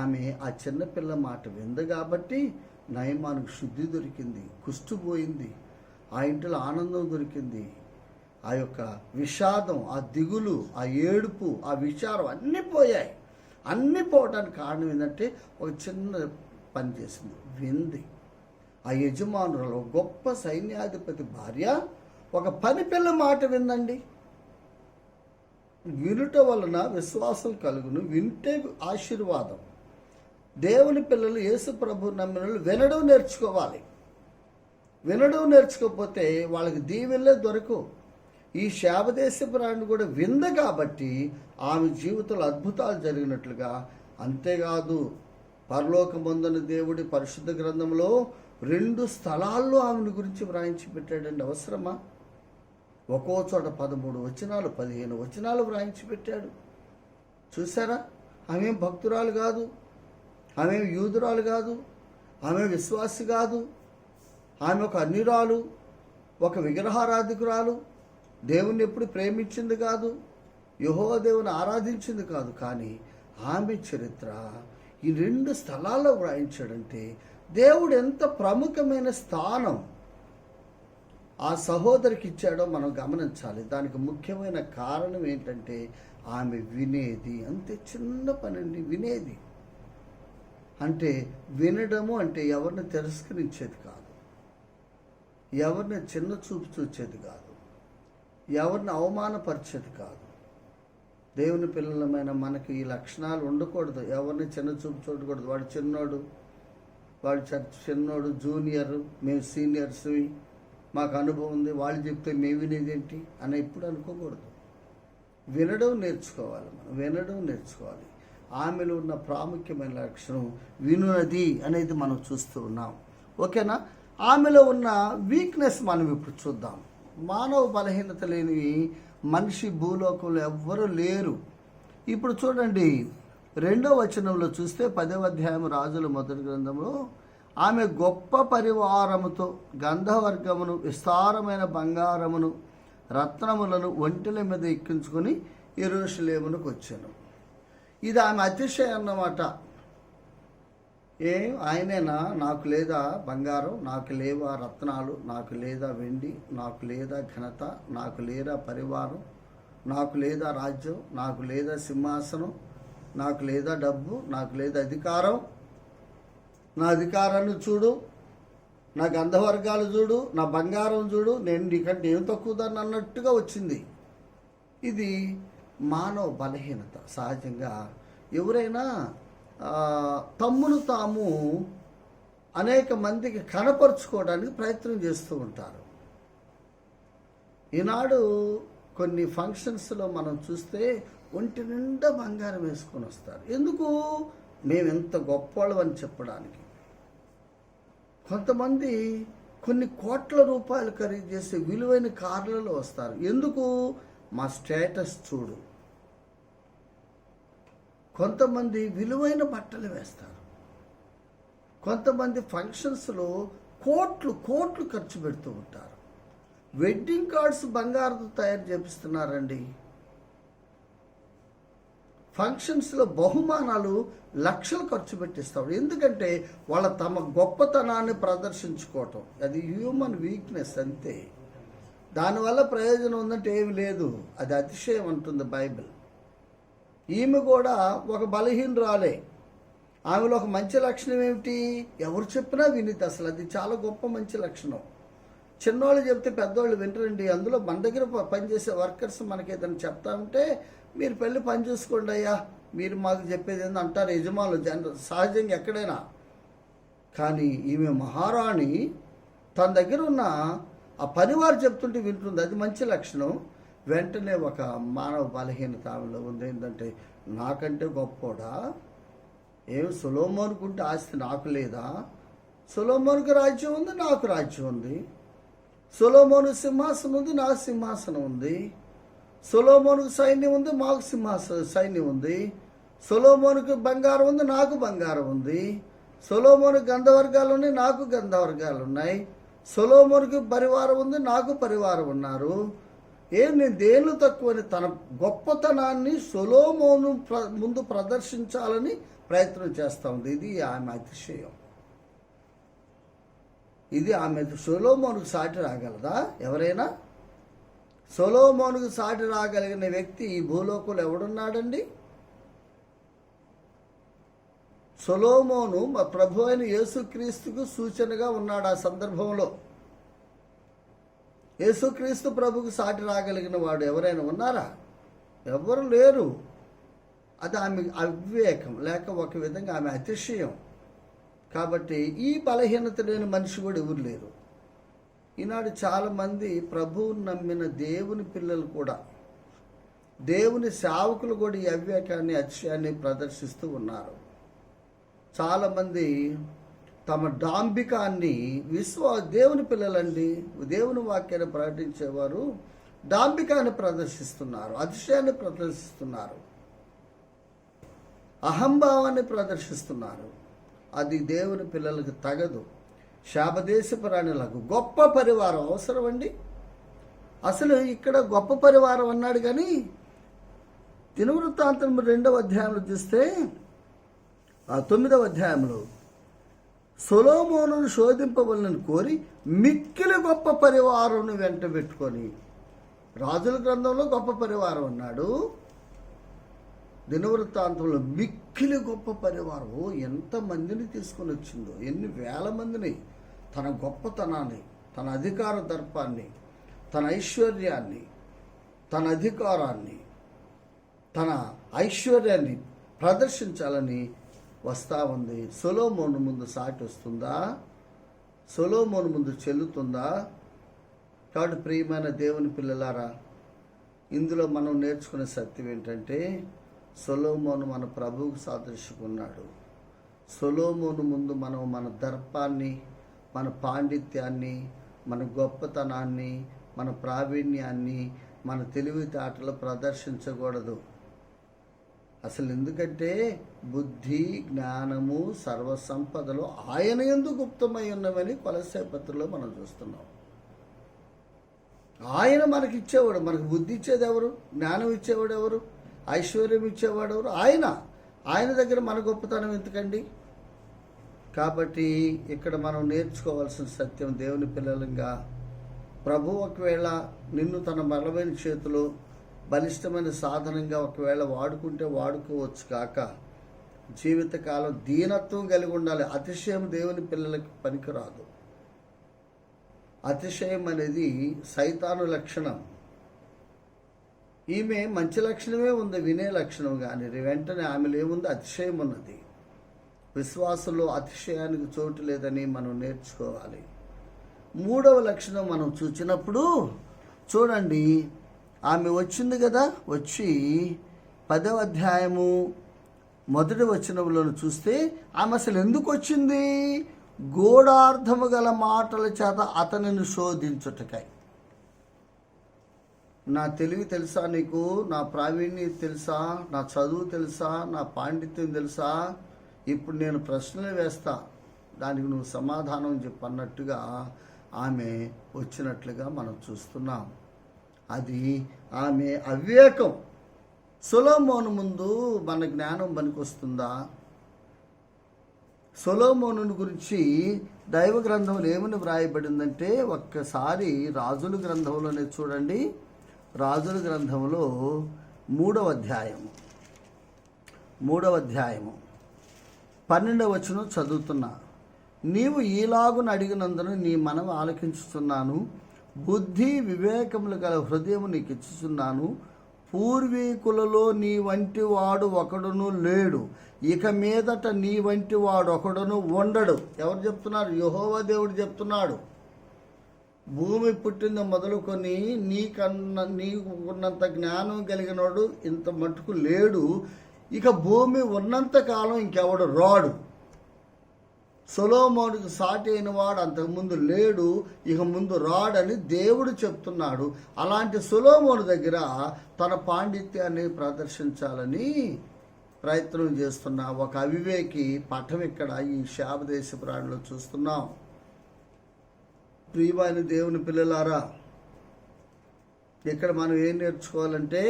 ఆమె ఆ చిన్నపిల్ల మాట వింది కాబట్టి నయమానుకు శుద్ధి దొరికింది, కుష్టు పోయింది, ఆ ఇంట్లో ఆనందం దొరికింది. ఆ యొక్క విషాదం, ఆ దిగులు, ఆ ఏడుపు, ఆ విచారం అన్నీ పోయాయి. అన్నీ పోవడానికి కారణం ఏంటంటే ఒక చిన్న పని చేసింది, వింది. ఆ యజమానురాలు, గొప్ప సైన్యాధిపతి భార్య ఒక పని పిల్ల మాట విందండి. వినుట వలన విశ్వాసం కలుగును, వింటే ఆశీర్వాదం. దేవుని పిల్లలు యేసు ప్రభు నమ్మిన వినడం నేర్చుకోవాలి. వినడం నేర్చుకోకపోతే వాళ్ళకి దీవెనలే దొరకవు. ఈ శాపదేశపు రాణి కూడా వింది కాబట్టి ఆమె జీవితంలో అద్భుతాలు జరిగినట్లుగా. అంతేకాదు, పరలోకమందున దేవుడి పరిశుద్ధ గ్రంథంలో 2 స్థలాల్లో ఆమెను గురించి వ్రాయించి పెట్టాడండి. అవసరమా? ఒక్కో చోట 13 వచనాలు 15 వచనాలు వ్రాయించి పెట్టాడు. చూసారా? ఆమె భక్తురాలు కాదు, ఆమె యూదురాలు కాదు, ఆమె విశ్వాసి కాదు, ఆమె ఒక అన్యురాలు, ఒక విగ్రహారాధికురాలు, దేవుణ్ణి ఎప్పుడు ప్రేమించింది కాదు, యెహోవా దేవుని ఆరాధించింది కాదు. కానీ ఆమె చరిత్ర ఈ 2 స్థలాల్లో వ్రాయించాడంటే దేవుడు ఎంత ప్రముఖమైన స్థానం ఆ సహోదరికి ఇచ్చాడో మనం గమనించాలి. దానికి ముఖ్యమైన కారణం ఏంటంటే ఆమె వినేది. అంతే, చిన్న పనండి, వినేది. అంటే వినడము అంటే ఎవరిని తిరస్కరించేది కాదు, ఎవరిని చిన్న చూపు చూచేది కాదు, ఎవరిని అవమానపరిచేది కాదు. దేవుని పిల్లలమైన మనకి ఈ లక్షణాలు ఉండకూడదు. ఎవరిని చిన్న చూపు చూడకూడదు. వాడు చిన్నోడు, వాడు చిన్నోడు, జూనియర్, మేము సీనియర్స్, మాకు అనుభవం ఉంది, వాళ్ళు చెప్తే మేము వినేదేంటి అని ఎప్పుడు అనుకోకూడదు. వినడం నేర్చుకోవాలి. మనం వినడం నేర్చుకోవాలి. ఆమెలో ఉన్న ప్రాముఖ్యమైన లక్షణం వినునది అనేది మనం చూస్తూ ఉన్నాం. ఓకేనా? ఆమెలో ఉన్న వీక్నెస్ మనం ఇప్పుడు చూద్దాం. మానవ బలహీనత లేని మనిషి భూలోకంలో ఎవ్వరూ లేరు. ఇప్పుడు చూడండి, 2వ వచనంలో చూస్తే 10వ అధ్యాయం రాజుల మొదటి గ్రంథంలో, ఆమె గొప్ప పరివారముతో గంధవర్గమును, విస్తారమైన బంగారమును, రత్నములను ఒంటెల మీద ఎక్కించుకొని యెరూషలేమునకు వచ్చాను. ఇది ఆమె అతిశయం అన్నమాట. ఆయనేనా నాకు లేదా బంగారం, నాకు లేవా రత్నాలు, నాకు లేదా వెండి, నాకు లేదా ఘనత, నాకు లేదా పరివారం, నాకు లేదా రాజ్యం, నాకు లేదా సింహాసనం, నాకు లేదా డబ్బు, నాకు లేదా అధికారం, నా అధికారాన్ని చూడు, నా గంధవర్గాలు చూడు, నా బంగారం చూడు, నేను నీకంటే ఏం తక్కువదాన్ని అన్నట్టుగా వచ్చింది. ఇది మానవ బలహీనత. సహజంగా ఎవరైనా తమ్మును తాము అనేక మందికి కనపరుచుకోవడానికి ప్రయత్నం చేస్తూ ఉంటారు. ఈనాడు కొన్ని ఫంక్షన్స్లో మనం చూస్తే ఒంటి నిండా బంగారం వేసుకొని వస్తారు. ఎందుకు? మేము ఎంత గొప్పవాళ్ళం అని చెప్పడానికి. కొంతమంది కొన్ని కోట్ల రూపాయలు ఖరీదు చేసే విలువైన కార్లలో వస్తారు. ఎందుకు? మా స్టేటస్ చూడు. కొంతమంది విలువైన బట్టలు వేస్తారు. కొంతమంది ఫంక్షన్స్లో కోట్లు కోట్లు ఖర్చు పెడుతూ ఉంటారు. వెడ్డింగ్ కార్డ్స్ బంగారంతో తయారు చేపిస్తున్నారండి. ఫంక్షన్స్లో బహుమానాలు లక్షలు ఖర్చు పెట్టిస్తాడు. ఎందుకంటే వాళ్ళ తమ గొప్పతనాన్ని ప్రదర్శించుకోవటం. అది హ్యూమన్ వీక్నెస్ అంతే. దానివల్ల ప్రయోజనం ఉందంటే ఏమి లేదు. అది అతిశయం అంటుంది బైబిల్. ఈమె కూడా ఒక బలహీనురాలే. ఆమెలో ఒక మంచి లక్షణం ఏమిటి? ఎవరు చెప్పినా వినిది. అసలు అది చాలా గొప్ప మంచి లక్షణం. చిన్నవాళ్ళు చెప్తే పెద్దవాళ్ళు వినరండి. అందులో మన దగ్గర పనిచేసే వర్కర్స్ మనకి ఏదైనా చెప్తా ఉంటే, మీరు పెళ్ళి పని చూసుకోండి అయ్యా, మీరు మాకు చెప్పేది ఏంది అంటారు యజమానులు సహజంగా ఎక్కడైనా. కానీ ఈమె మహారాణి తన దగ్గర ఉన్న ఆ పనివారు చెప్తుంటే వింటుంది. అది మంచి లక్షణం. వెంటనే ఒక మానవ బలహీనత ఆమెలో ఉంది. ఏంటంటే నాకంటే గొప్పోడా? ఏం సొలొమోనుకుంటే ఆస్తి నాకు లేదా? సొలొమోనుకు రాజ్యం ఉంది, నాకు రాజ్యం ఉంది. సొలొమోను సింహాసనం ఉంది, నాకు సింహాసనం ఉంది. సొలొమోనుకు సైన్యం ఉంది, మాకు సైన్యం ఉంది. సొలొమోనుకు బంగారం ఉంది, నాకు బంగారం ఉంది. సొలొమోనుకు గంధవర్గాలు ఉన్నాయి, నాకు గంధవర్గాలు ఉన్నాయి. సొలొమోనుకు పరివారం ఉంది, నాకు పరివారం ఉన్నారు. నేను దేనిలో తక్కువని తన గొప్పతనాన్ని సొలొమోను ముందు ప్రదర్శించాలని ప్రయత్నం చేస్తూ ఉంది. ఇది ఆమె అతిశయం. ఇది ఆమె. సొలొమోనుకు సాటి రాగలదా ఎవరైనా? సొలొమోనుకు సాటి రాగలిగిన వ్యక్తి ఈ భూలోకంలో ఎవడున్నాడండి? సొలొమోను మా ప్రభు అయిన యేసుక్రీస్తుకు సూచనగా ఉన్నాడు. ఆ సందర్భంలో యేసుక్రీస్తు ప్రభుకు సాటి రాగలిగిన వాడు ఎవరైనా ఉన్నారా? ఎవరు లేరు. అది ఆమె అవివేకం, లేక ఒక విధంగా ఆమె అతిశయం. కాబట్టి ఈ బలహీనత లేని మనిషి కూడా ఎవరు లేరు. ఈనాడు చాలామంది ప్రభువుని నమ్మిన దేవుని పిల్లలు కూడా, దేవుని సేవకులు కూడా ఈ అవివేకాన్ని అతిశయాన్ని ప్రదర్శిస్తూ ఉన్నారు. చాలామంది తమ డాంబికాన్ని దేవుని పిల్లలండి, దేవుని వాక్యాన్ని ప్రకటించేవారు డాంబికాన్ని ప్రదర్శిస్తున్నారు, అతిశయాన్ని ప్రదర్శిస్తున్నారు, అహంభావాన్ని ప్రదర్శిస్తున్నారు. అది దేవుని పిల్లలకు తగదు. శాపదేశ ప్రాణులకు గొప్ప పరివారం అవసరం అండి. అసలు ఇక్కడ గొప్ప పరివారం అన్నాడు. కానీ దినవృత్తాంతం 2వ అధ్యాయంలో చూస్తే, ఆ 9వ అధ్యాయంలో సొలొమోనును శోధింపవలనని కోరి మిక్కిలి గొప్ప పరివారం వెంట పెట్టుకొని, రాజుల గ్రంథంలో గొప్ప పరివారం అన్నాడు. దినవృత్తాంతంలో మిక్కిలి గొప్ప పరివారం ఎంతమందిని తీసుకొని వచ్చిందో, ఎన్ని వేల మందిని. తన గొప్పతనాన్ని, తన అధికార దర్పాన్ని, తన ఐశ్వర్యాన్ని, తన అధికారాన్ని, తన ఐశ్వర్యాన్ని ప్రదర్శించాలని వస్తూ ఉంది. సొలొమోను ముందు సాటి వస్తుందా? సొలొమోను ముందు చెల్లుతుందా? కాబట్టి ప్రియమైన దేవుని పిల్లలారా, ఇందులో మనం నేర్చుకునే సత్యం ఏంటంటే, సొలొమోను మన ప్రభువుకు సాదృశ్యకున్నాడు. సొలొమోను ముందు మనం మన దర్పాన్ని, మన పాండిత్యాన్ని, మన గొప్పతనాన్ని, మన ప్రావీణ్యాన్ని, మన తెలివితేటలు ప్రదర్శించకూడదు. అసలు ఎందుకంటే బుద్ధి, జ్ఞానము, సర్వసంపదలు ఆయన యందు గుప్తమై ఉన్నవని కొలస్సే పత్రికలో మనం చూస్తున్నాం. ఆయన మనకి ఇచ్చేవాడు. మనకు బుద్ధి ఇచ్చేది ఎవరు? జ్ఞానం ఇచ్చేవాడు ఎవరు? ఐశ్వర్యం ఇచ్చేవాడు ఎవరు? ఆయన దగ్గర మన గొప్పతనం ఎందుకండి? కాబట్టి ఇక్కడ మనం నేర్చుకోవాల్సిన సత్యం, దేవుని పిల్లలంగా ప్రభు ఒకవేళ నిన్ను తన బలమైన చేతిలో బలిష్టమైన సాధనంగా ఒకవేళ వాడుకుంటే వాడుకోవచ్చు కాక జీవితకాలం దీనత్వం కలిగి ఉండాలి. అతిశయం దేవుని పిల్లలకి పనికిరాదు. అతిశయం అనేది సైతాను లక్షణం. ఈమె మంచి లక్షణమే ఉంది, వినే లక్షణం, కానీ వెంటనే ఆమెలో ఏముంది? అతిశయం ఉన్నది. విశ్వాసంలో అతిశయానికి చోటు లేదని మనం నేర్చుకోవాలి. మూడవ లక్షణం మనం చూసినప్పుడు చూడండి, ఆమె వచ్చింది కదా, వచ్చి 10వ అధ్యాయము 1వ వచనంలో చూస్తే ఆమె అసలు ఎందుకు వచ్చింది? గూఢార్థము గల మాటల చేత అతనిని శోధించుటకై. నా తెలివి తెలుసా నీకు? నా ప్రావీణ్యం తెలుసా? నా చదువు తెలుసా? నా పాండిత్యం తెలుసా? ఇప్పుడు నేను ప్రశ్నలు వేస్తా, దానికి నువ్వు సమాధానం చెప్పన్నట్టుగా ఆమె వచ్చినట్లుగా మనం చూస్తున్నాం. అది ఆమె అవివేకం. సొలొమోను ముందు మన జ్ఞానం పనికొస్తుందా? సొలొమోను గురించి దైవ గ్రంథంలో ఏమని వ్రాయబడిందంటే, ఒక్కసారి రాజుల గ్రంథంలోనే చూడండి. రాజుల గ్రంథంలో 3వ అధ్యాయము 12వ వచనం చదువుతున్నా. నీవు ఈలాగున అడిగినందున నీ మనవి ఆలకించుచున్నాను, బుద్ధి వివేకములు గల హృదయము నీకు ఇచ్చుచున్నాను. పూర్వీకులలో నీ వంటి వాడు ఒకడును లేడు, ఇక మీదట నీ వంటి వాడు ఒకడును ఉండడు. ఎవరు చెప్తున్నారు? యెహోవా దేవుడు చెప్తున్నాడు. భూమి పుట్టింది మొదలుకొని నీకు ఉన్నంత జ్ఞానం కలిగినోడు ఇంత మటుకు లేడు, ఇక భూమి ఉన్నంత కాలం ఇంకెవడు రాడు. సొలొమోనుకు సాటి అయిన వాడు అంతకుముందు లేడు, ఇక ముందు రాడని దేవుడు చెప్తున్నాడు. అలాంటి సొలొమోను దగ్గర తన పాండిత్యాన్ని ప్రదర్శించాలని ప్రయత్నం చేస్తున్న ఒక అవివేకి పఠం ఇక్కడ ఈ శాపదేశ ప్రాణిలో చూస్తున్నాం. ప్రియమైన దేవుని పిల్లలారా, ఇక్కడ మనం ఏం నేర్చుకోవాలంటే,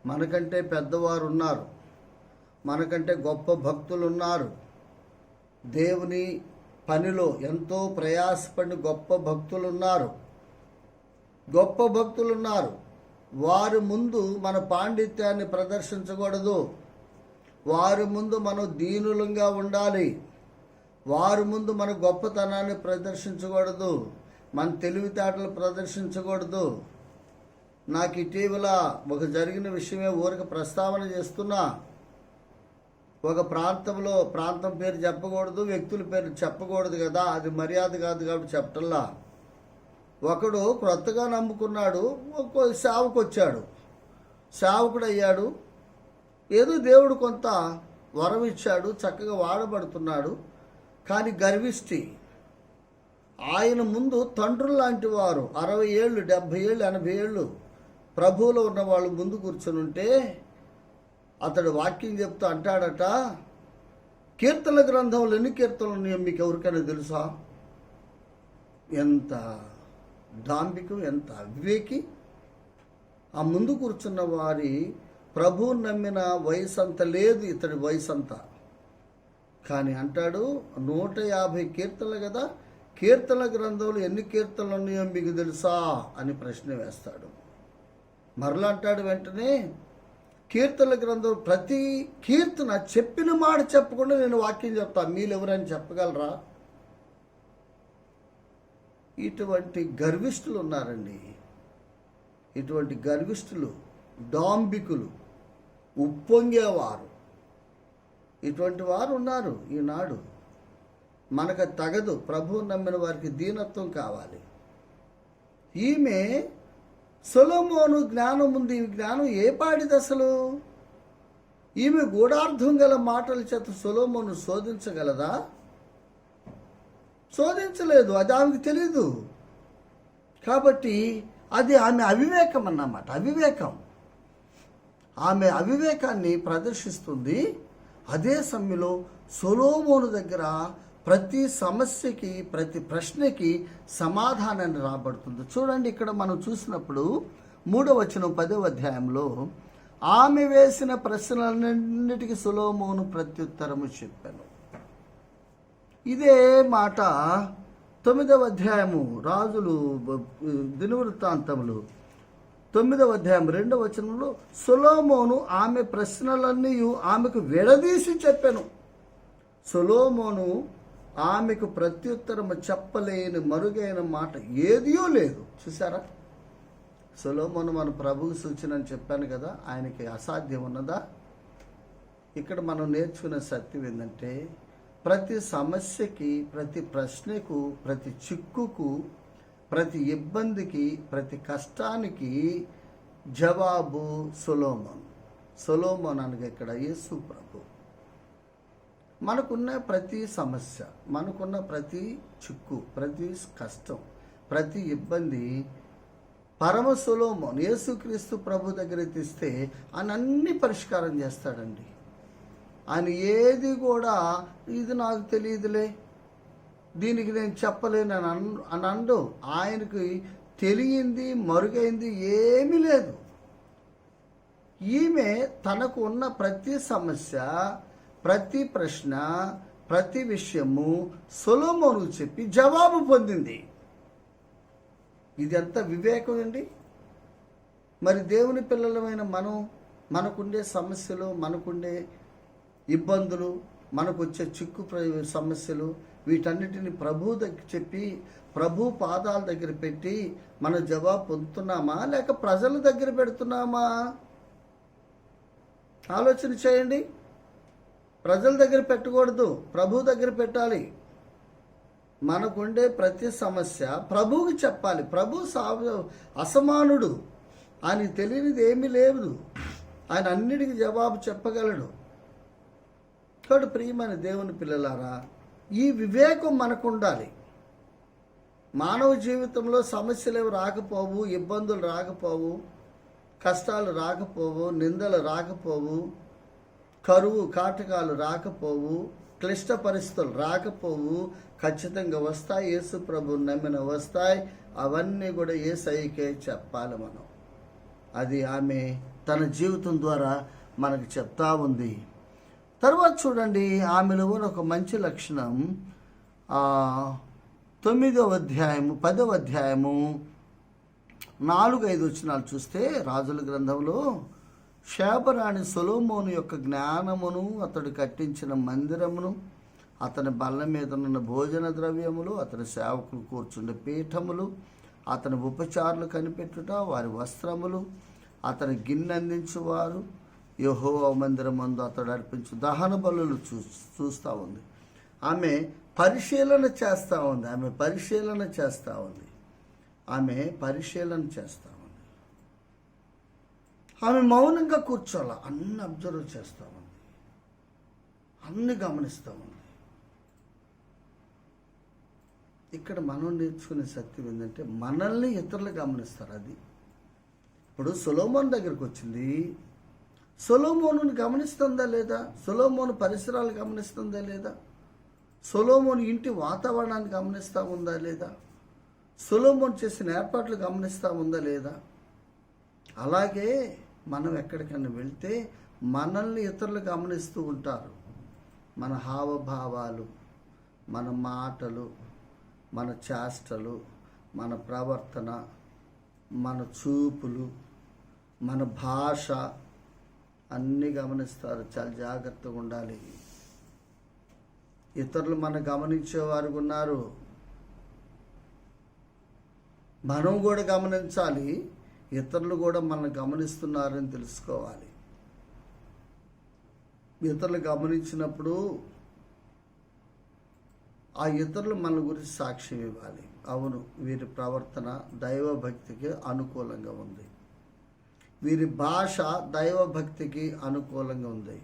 మనకంటే పెద్దవారు ఉన్నారు, మనకంటే గొప్ప భక్తులు ఉన్నారు, దేవుని పనిలో ఎంతో ప్రయాసపడిన గొప్ప భక్తులు ఉన్నారు. వారి ముందు మన పాండిత్యాన్ని ప్రదర్శించకూడదు. వారి ముందు మనం దీనులంగా ఉండాలి. వారి ముందు మన గొప్పతనాన్ని ప్రదర్శించకూడదు, మన తెలివితేటలు ప్రదర్శించకూడదు. నాకు ఇటీవల ఒక జరిగిన విషయమే ఊరికి ప్రస్తావన చేస్తున్నా. ఒక ప్రాంతం పేరు చెప్పకూడదు, వ్యక్తుల పేరు చెప్పకూడదు కదా, అది మర్యాద కాదు కాబట్టి చెప్పటల్లా. ఒకడు క్రొత్తగా నమ్ముకున్నాడు, సేవకు వచ్చాడు, సేవకుడు అయ్యాడు. ఏదో దేవుడు కొంత వరం ఇచ్చాడు, చక్కగా వాడబడుతున్నాడు. కానీ గర్విష్టి. ఆయన ముందు తండ్రులు లాంటి వారు 60 ఏళ్ళు 70 ఏళ్ళు 80 ఏళ్ళు ప్రభువులో ఉన్న వాళ్ళు ముందు కూర్చొని ఉంటే అతడు వాక్యం చెప్తూ అంటాడట, కీర్తన గ్రంథంలో ఎన్ని కీర్తనలు ఉన్నాయో మీకు ఎవరికైనా తెలుసా? ఎంత డాంబికం, ఎంత అవివేకి! ఆ ముందు కూర్చున్న వారి ప్రభువుని నమ్మిన వయసు అంత లేదు, ఇతడి వయసు అంతా. కానీ అంటాడు 150 కీర్తనలు కదా, కీర్తన గ్రంథంలో ఎన్ని కీర్తనలు ఉన్నాయో మీకు తెలుసా అని ప్రశ్న వేస్తాడు. మరలా అంటాడు వెంటనే, కీర్తన గ్రంథం ప్రతి కీర్తన చెప్పిన మాట చెప్పకుండా నేను వాక్యం చెప్తా, మీరు ఎవరైనా చెప్పగలరా? ఇటువంటి గర్విష్ఠులు ఉన్నారండి. ఇటువంటి గర్విష్ఠులు, డాంబికులు, ఉప్పొంగేవారు, ఇటువంటి వారు ఉన్నారు ఈనాడు. మనకు తగదు. ప్రభువు నమ్మిన వారికి దీనత్వం కావాలి. ఈమె సొలొమోను జ్ఞానం ఉంది. ఈ జ్ఞానం ఏ పాడిది అసలు? ఈమె గూఢార్థం గల మాటల చేత సొలొమోను శోధించగలదా? శోధించలేదు, అది ఆమెకు తెలీదు. కాబట్టి అది ఆమె అవివేకం అన్నమాట. ఆమె అవివేకాన్ని ప్రదర్శిస్తుంది. అదే సమయంలో సొలొమోను దగ్గర ప్రతి సమస్యకి, ప్రతి ప్రశ్నకి సమాధానాన్ని రాబడుతుంది. చూడండి, ఇక్కడ మనం చూసినప్పుడు 3వ వచనం 10వ అధ్యాయంలో ఆమె వేసిన ప్రశ్నలన్నిటికీ సొలొమోను ప్రత్యుత్తరము చెప్పాను. ఇదే మాట 9వ అధ్యాయము రాజులు దినవృత్తాంతములు 9వ అధ్యాయం 2వ వచనంలో సొలొమోను ఆమె ప్రశ్నలన్నీ ఆమెకు విడదీసి చెప్పాను. సొలొమోను ఆమెకు ప్రత్యుత్తరము చెప్పలేని మరుగైన మాట ఏదియో లేదు. చూసారా, సొలొమోను మన ప్రభువు సూచన అని చెప్పాను కదా, ఆయనకి అసాధ్యం ఉన్నదా? ఇక్కడ మనం నేర్చుకునే సత్యం ఏంటంటే, ప్రతి సమస్యకి, ప్రతి ప్రశ్నకు, ప్రతి చిక్కుకు, ప్రతి ఇబ్బందికి, ప్రతి కష్టానికి జవాబు సొలొమోను. సొలొమోను అనగా ఇక్కడ యేసు ప్రభు. మనకున్న ప్రతి సమస్య, మనకున్న ప్రతి చిక్కు, ప్రతి కష్టం, ప్రతి ఇబ్బంది పరమ సొలొమోను యేసుక్రీస్తు ప్రభు దగ్గర తీస్తే ఆయన అన్ని పరిష్కారం చేస్తాడండి. ఆయన ఏది కూడా ఇది నాకు తెలియదులే, దీనికి నేను చెప్పలేను అని అండు. ఆయనకి తెలియంది మరుగైంది ఏమీ లేదు. ఈమె తనకు ఉన్న ప్రతి సమస్య, ప్రతి ప్రశ్న, ప్రతి విషయము సొలొమోనుకు చెప్పి జవాబు పొందింది. ఇది ఎంత వివేకం అండి. మరి దేవుని పిల్లలమైన మనకుండే సమస్యలు, మనకుండే ఇబ్బందులు, మనకు వచ్చే చిక్కు సమస్యలు, వీటన్నిటిని ప్రభు దగ్గర చెప్పి, ప్రభు పాదాల దగ్గర పెట్టి మన జవాబు పొందుతున్నామా, లేక ప్రజల దగ్గర పెడుతున్నామా? ఆలోచన చేయండి. ప్రజల దగ్గర పెట్టకూడదు, ప్రభు దగ్గర పెట్టాలి. మనకుండే ప్రతి సమస్య ప్రభువుకి చెప్పాలి. ప్రభు అసమానుడు, ఆయన తెలియనిది ఏమీ లేదు. ఆయన అన్నిటికీ జవాబు చెప్పగలడు. కాబట్టి ప్రియమైన దేవుని పిల్లలారా, ఈ వివేకం మనకు ఉండాలి. మానవ జీవితంలో సమస్యలు రాకపోవు, ఇబ్బందులు రాకపోవు, కష్టాలు రాకపోవు, నిందలు రాకపోవు, కరువు కాటకాలు రాకపోవు, క్లిష్ట పరిస్థితులు రాకపోవు. ఖచ్చితంగా వస్తాయి. యేసు ప్రభు నమ్మిన వస్తాయి. అవన్నీ కూడా యేసయ్యకే చెప్పాలి మనం. అది ఆమె తన జీవితం ద్వారా మనకు చెప్తా ఉంది. తర్వాత చూడండి, ఆమెలో ఒక మంచి లక్షణం 9వ అధ్యాయము 10వ అధ్యాయము 4-5 వచనాలు చూస్తే, రాజుల గ్రంథంలో షేబరాణి సొలొమోను యొక్క జ్ఞానమును, అతడు కట్టించిన మందిరమును, అతని బల్ల మీద ఉన్న భోజన ద్రవ్యములు, అతని సేవకులు కూర్చుండే పీఠములు, అతని ఉపచారులు కనిపెట్టుట, వారి వస్త్రములు, అతని గిన్నె అందించువారు, యెహోవా మందిరమందు అతడు అర్పించు దహన బలులు చూస్తూ ఉంది. ఆమె పరిశీలన చేస్తూ ఉంది. ఆమె పరిశీలన చేస్తూ ఉంది. ఆమె మౌనంగా కూర్చోాల, అన్ని అబ్జర్వ్ చేస్తూ ఉంది, అన్ని గమనిస్తూ ఉంది. ఇక్కడ మనం నేర్చుకునే సత్యం ఏంటంటే, మనల్ని ఇతరులు గమనిస్తారు. అది ఇప్పుడు సొలొమోను దగ్గరికి వచ్చింది. సొలొమోనుని గమనిస్తుందా లేదా? సొలొమోను పరిసరాలు గమనిస్తుందా లేదా? సొలొమోను ఇంటి వాతావరణాన్ని గమనిస్తూ ఉందా లేదా? సొలొమోను చేసిన ఏర్పాట్లు గమనిస్తూ ఉందా లేదా? అలాగే మనం ఎక్కడికైనా వెళ్తే మనల్ని ఇతరులు గమనిస్తూ ఉంటారు. మన హావభావాలు, మన మాటలు, మన చేష్టలు, మన ప్రవర్తన, మన చూపులు, మన భాష అన్నీ గమనిస్తారు. చాలా జాగ్రత్తగా ఉండాలి. ఇతరులు మనం గమనించేవారు ఉన్నారు, మనం కూడా గమనించాలి. ఇతరులు కూడా మనల్ని గమనిస్తున్నారని తెలుసుకోవాలి. ఇతరులు గమనించినప్పుడు ఆ ఇతరులు మన గురించి సాక్ష్యం ఇవ్వాలి. అవును, వీరి ప్రవర్తన దైవభక్తికి అనుకూలంగా ఉంది, వీరి భాష దైవభక్తికి అనుకూలంగా ఉంది,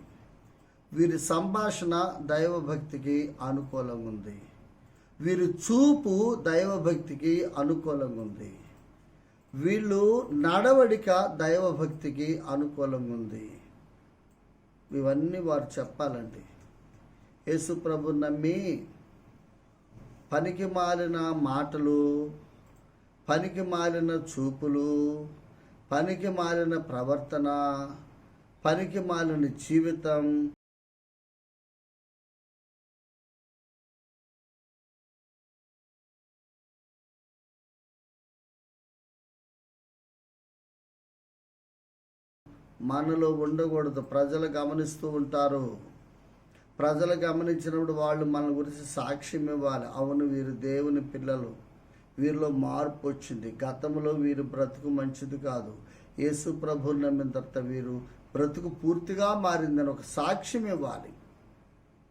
వీరి సంభాషణ దైవభక్తికి అనుకూలంగా ఉంది, వీరి చూపు దైవభక్తికి అనుకూలంగా ఉంది, వీళ్ళు నడవడిక దైవభక్తికి అనుకూలంగా ఉంది. ఇవన్నీ వారు చెప్పాలండి. యేసు ప్రభు నమ్మి పనికి మాలిన మాటలు, పనికి మాలిన చూపులు, పనికి మాలిన ప్రవర్తన, పనికి మాలిన జీవితం మనలో ఉండకూడదు. ప్రజలు గమనిస్తూ ఉంటారు. ప్రజలు గమనించినప్పుడు వాళ్ళు మన గురించి సాక్ష్యం ఇవ్వాలి. అవును, వీరు దేవుని పిల్లలు, వీరిలో మార్పు వచ్చింది, గతంలో వీరు బ్రతుకు మంచిది కాదు, యేసు ప్రభువుని నమ్మిన తర్వాత వీరు బ్రతుకు పూర్తిగా మారిందని ఒక సాక్ష్యం ఇవ్వాలి.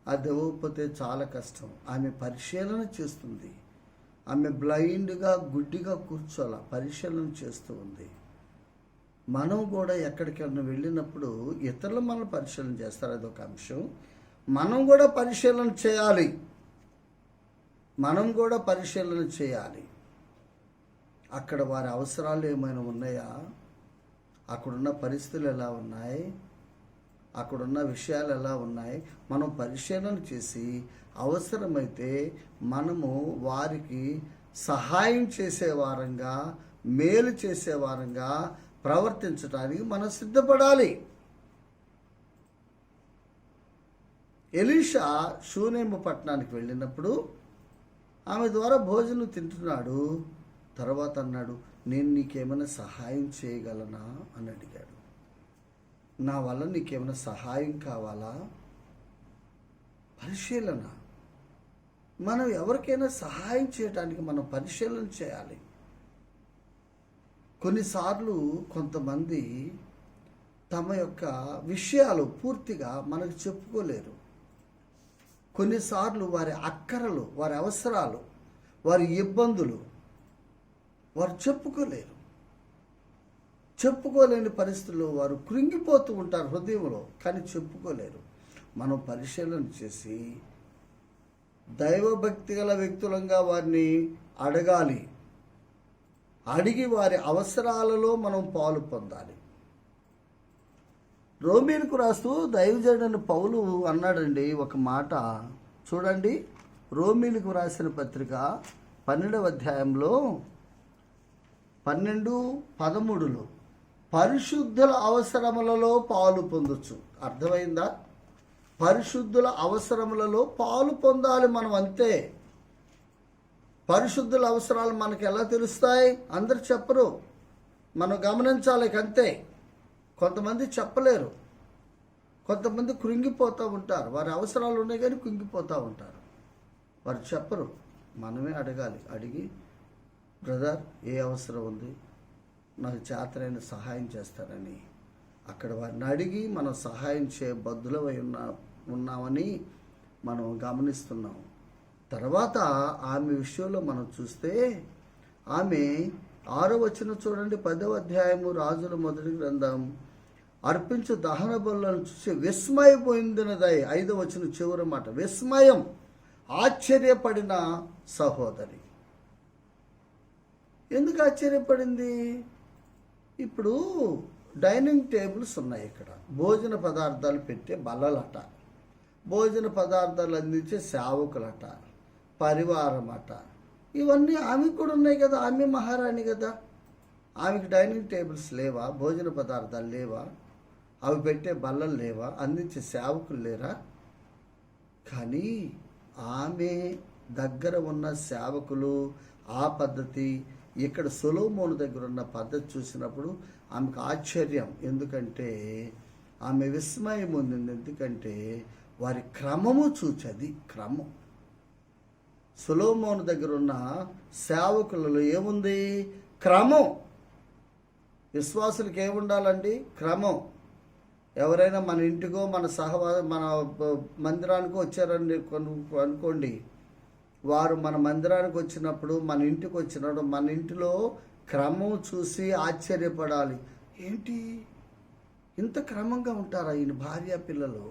అది ఇవ్వకపోతే చాలా కష్టం. ఆమె పరిశీలన చేస్తుంది. ఆమె బ్లైండ్గా గుడ్డిగా కూర్చోాల, పరిశీలన చేస్తూ ఉంది. మనం కూడా ఎక్కడికైనా వెళ్ళినప్పుడు ఇతరులు మనల్ని పరిశీలన చేస్తారు, అదొక అంశం. మనం కూడా పరిశీలన చేయాలి. మనం కూడా పరిశీలన చేయాలి. అక్కడ వారి అవసరాలు ఏమైనా ఉన్నాయా, అక్కడున్న పరిస్థితులు ఎలా ఉన్నాయి, అక్కడున్న విషయాలు ఎలా ఉన్నాయి, మనం పరిశీలన చేసి అవసరమైతే మనము వారికి సహాయం చేసే వారంగా, మేలు చేసే వారంగా ప్రవర్తించడానికి మనం సిద్ధపడాలి. ఎలీషా షూనేము పట్టణానికి వెళ్ళినప్పుడు ఆమె ద్వారా భోజనం తింటున్నాడు. తర్వాత అన్నాడు, నేను నీకేమైనా సహాయం చేయగలనా అని అడిగాడు. నా వల్ల నీకేమైనా సహాయం కావాలా? పరిశీలన. మనం ఎవరికైనా సహాయం చేయడానికి మనం పరిశీలన చేయాలి. కొన్నిసార్లు కొంతమంది తమ యొక్క విషయాలు పూర్తిగా మనకు చెప్పుకోలేరు. కొన్నిసార్లు వారి అక్కరలు, వారి అవసరాలు, వారి ఇబ్బందులు వారు చెప్పుకోలేరు. చెప్పుకోలేని పరిస్థితుల్లో వారు కృంగిపోతూ ఉంటారు హృదయంలో, కానీ చెప్పుకోలేరు. మనం పరిశీలన చేసి దైవభక్తి గల వ్యక్తులంగా వారిని అడగాలి. అడిగి వారి అవసరాలలో మనం పాలు పొందాలి. రోమీలకు రాస్తూ దైవజనుడైన పౌలు అన్నాడండి ఒక మాట, చూడండి. రోమీలకు రాసిన పత్రిక 12వ అధ్యాయంలో 12-13 పరిశుద్ధుల అవసరములలో పాలు పొందొచ్చు. అర్థమైందా? పరిశుద్ధుల అవసరములలో పాలు పొందాలి మనం, అంతే. పరిశుద్ధుల అవసరాలు మనకు ఎలా తెలుస్తాయి? అందరు చెప్పరు, మనం గమనించాలి, అంతే. కొంతమంది చెప్పలేరు, కొంతమంది కృంగిపోతూ ఉంటారు. వారి అవసరాలు ఉన్నాయి కానీ కృంగిపోతూ ఉంటారు, వారు చెప్పరు. మనమే అడగాలి. అడిగి, బ్రదర్ ఏ అవసరం ఉంది, నాకు చేతనైన సహాయం చేస్తారని అక్కడ వారిని అడిగి మనం సహాయం బద్దులమై ఉన్నామని మనం గమనిస్తున్నాం. తర్వాత ఆమె విషయంలో మనం చూస్తే ఆమె 6వ వచనం చూడండి, 10వ అధ్యాయము రాజుల మొదటి గ్రంథం. అర్పించు దహన బలులను చూసి విస్మయపోయిందినదై 5వ వచనం చివరి మాట, విస్మయం, ఆశ్చర్యపడిన సహోదరి. ఎందుకు ఆశ్చర్యపడింది? ఇప్పుడు డైనింగ్ టేబుల్స్ ఉన్నాయి, ఇక్కడ భోజన పదార్థాలు పెట్టే బల్లలట, భోజన పదార్థాలు అందించే సేవకులట, పరివారం అట, ఇవన్నీ ఆమెకు కూడా ఉన్నాయి కదా. ఆమె మహారాణి కదా, ఆమెకి డైనింగ్ టేబుల్స్ లేవా? భోజన పదార్థాలు లేవా? అవి పెట్టే బల్లలు లేవా? అందించే సేవకులు లేరా? కానీ ఆమె దగ్గర ఉన్న సేవకులు ఆ పద్ధతి, ఇక్కడ సొలొమోను దగ్గర ఉన్న పద్ధతి చూసినప్పుడు ఆమెకు ఆశ్చర్యం. ఎందుకంటే ఆమె విస్మయం ఉంది. ఎందుకంటే వారి క్రమము చూచది, క్రమం. సొలొమోను దగ్గర ఉన్న సేవకులలో ఏముంది? క్రమం. విశ్వాసులకు ఏముండాలండి? క్రమం. ఎవరైనా మన ఇంటికో మన మందిరానికో వచ్చారని అనుకోండి, వారు మన మందిరానికి వచ్చినప్పుడు, మన ఇంటికి వచ్చినప్పుడు మన ఇంటిలో క్రమం చూసి ఆశ్చర్యపడాలి. ఏంటి ఇంత క్రమంగా ఉంటారా ఈయన భార్య పిల్లలు?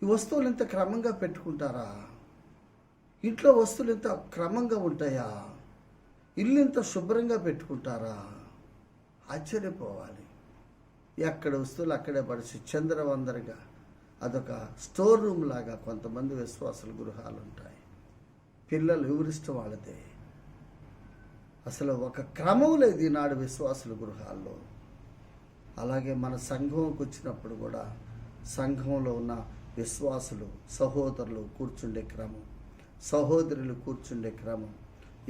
ఈ వస్తువులు ఇంత క్రమంగా పెట్టుకుంటారా? ఇంట్లో వస్తువులు ఇంత క్రమంగా ఉంటాయా? ఇల్లు ఇంత శుభ్రంగా పెట్టుకుంటారా? ఆశ్చర్యపోవాలి. ఎక్కడ వస్తువులు అక్కడే పడిచి చంద్రవందరగా అదొక స్టోర్ రూమ్ లాగా కొంతమంది విశ్వాసుల గృహాలు ఉంటాయి. పిల్లలు ఎవరిష్టం వాళ్ళదే. అసలు ఒక క్రమం లేదు ఈనాడు విశ్వాసుల గృహాల్లో. అలాగే మన సంఘంకి వచ్చినప్పుడు కూడా సంఘంలో ఉన్న విశ్వాసులు, సహోదరులు కూర్చుండే క్రమం, సహోదరులు కూర్చుండే క్రమం,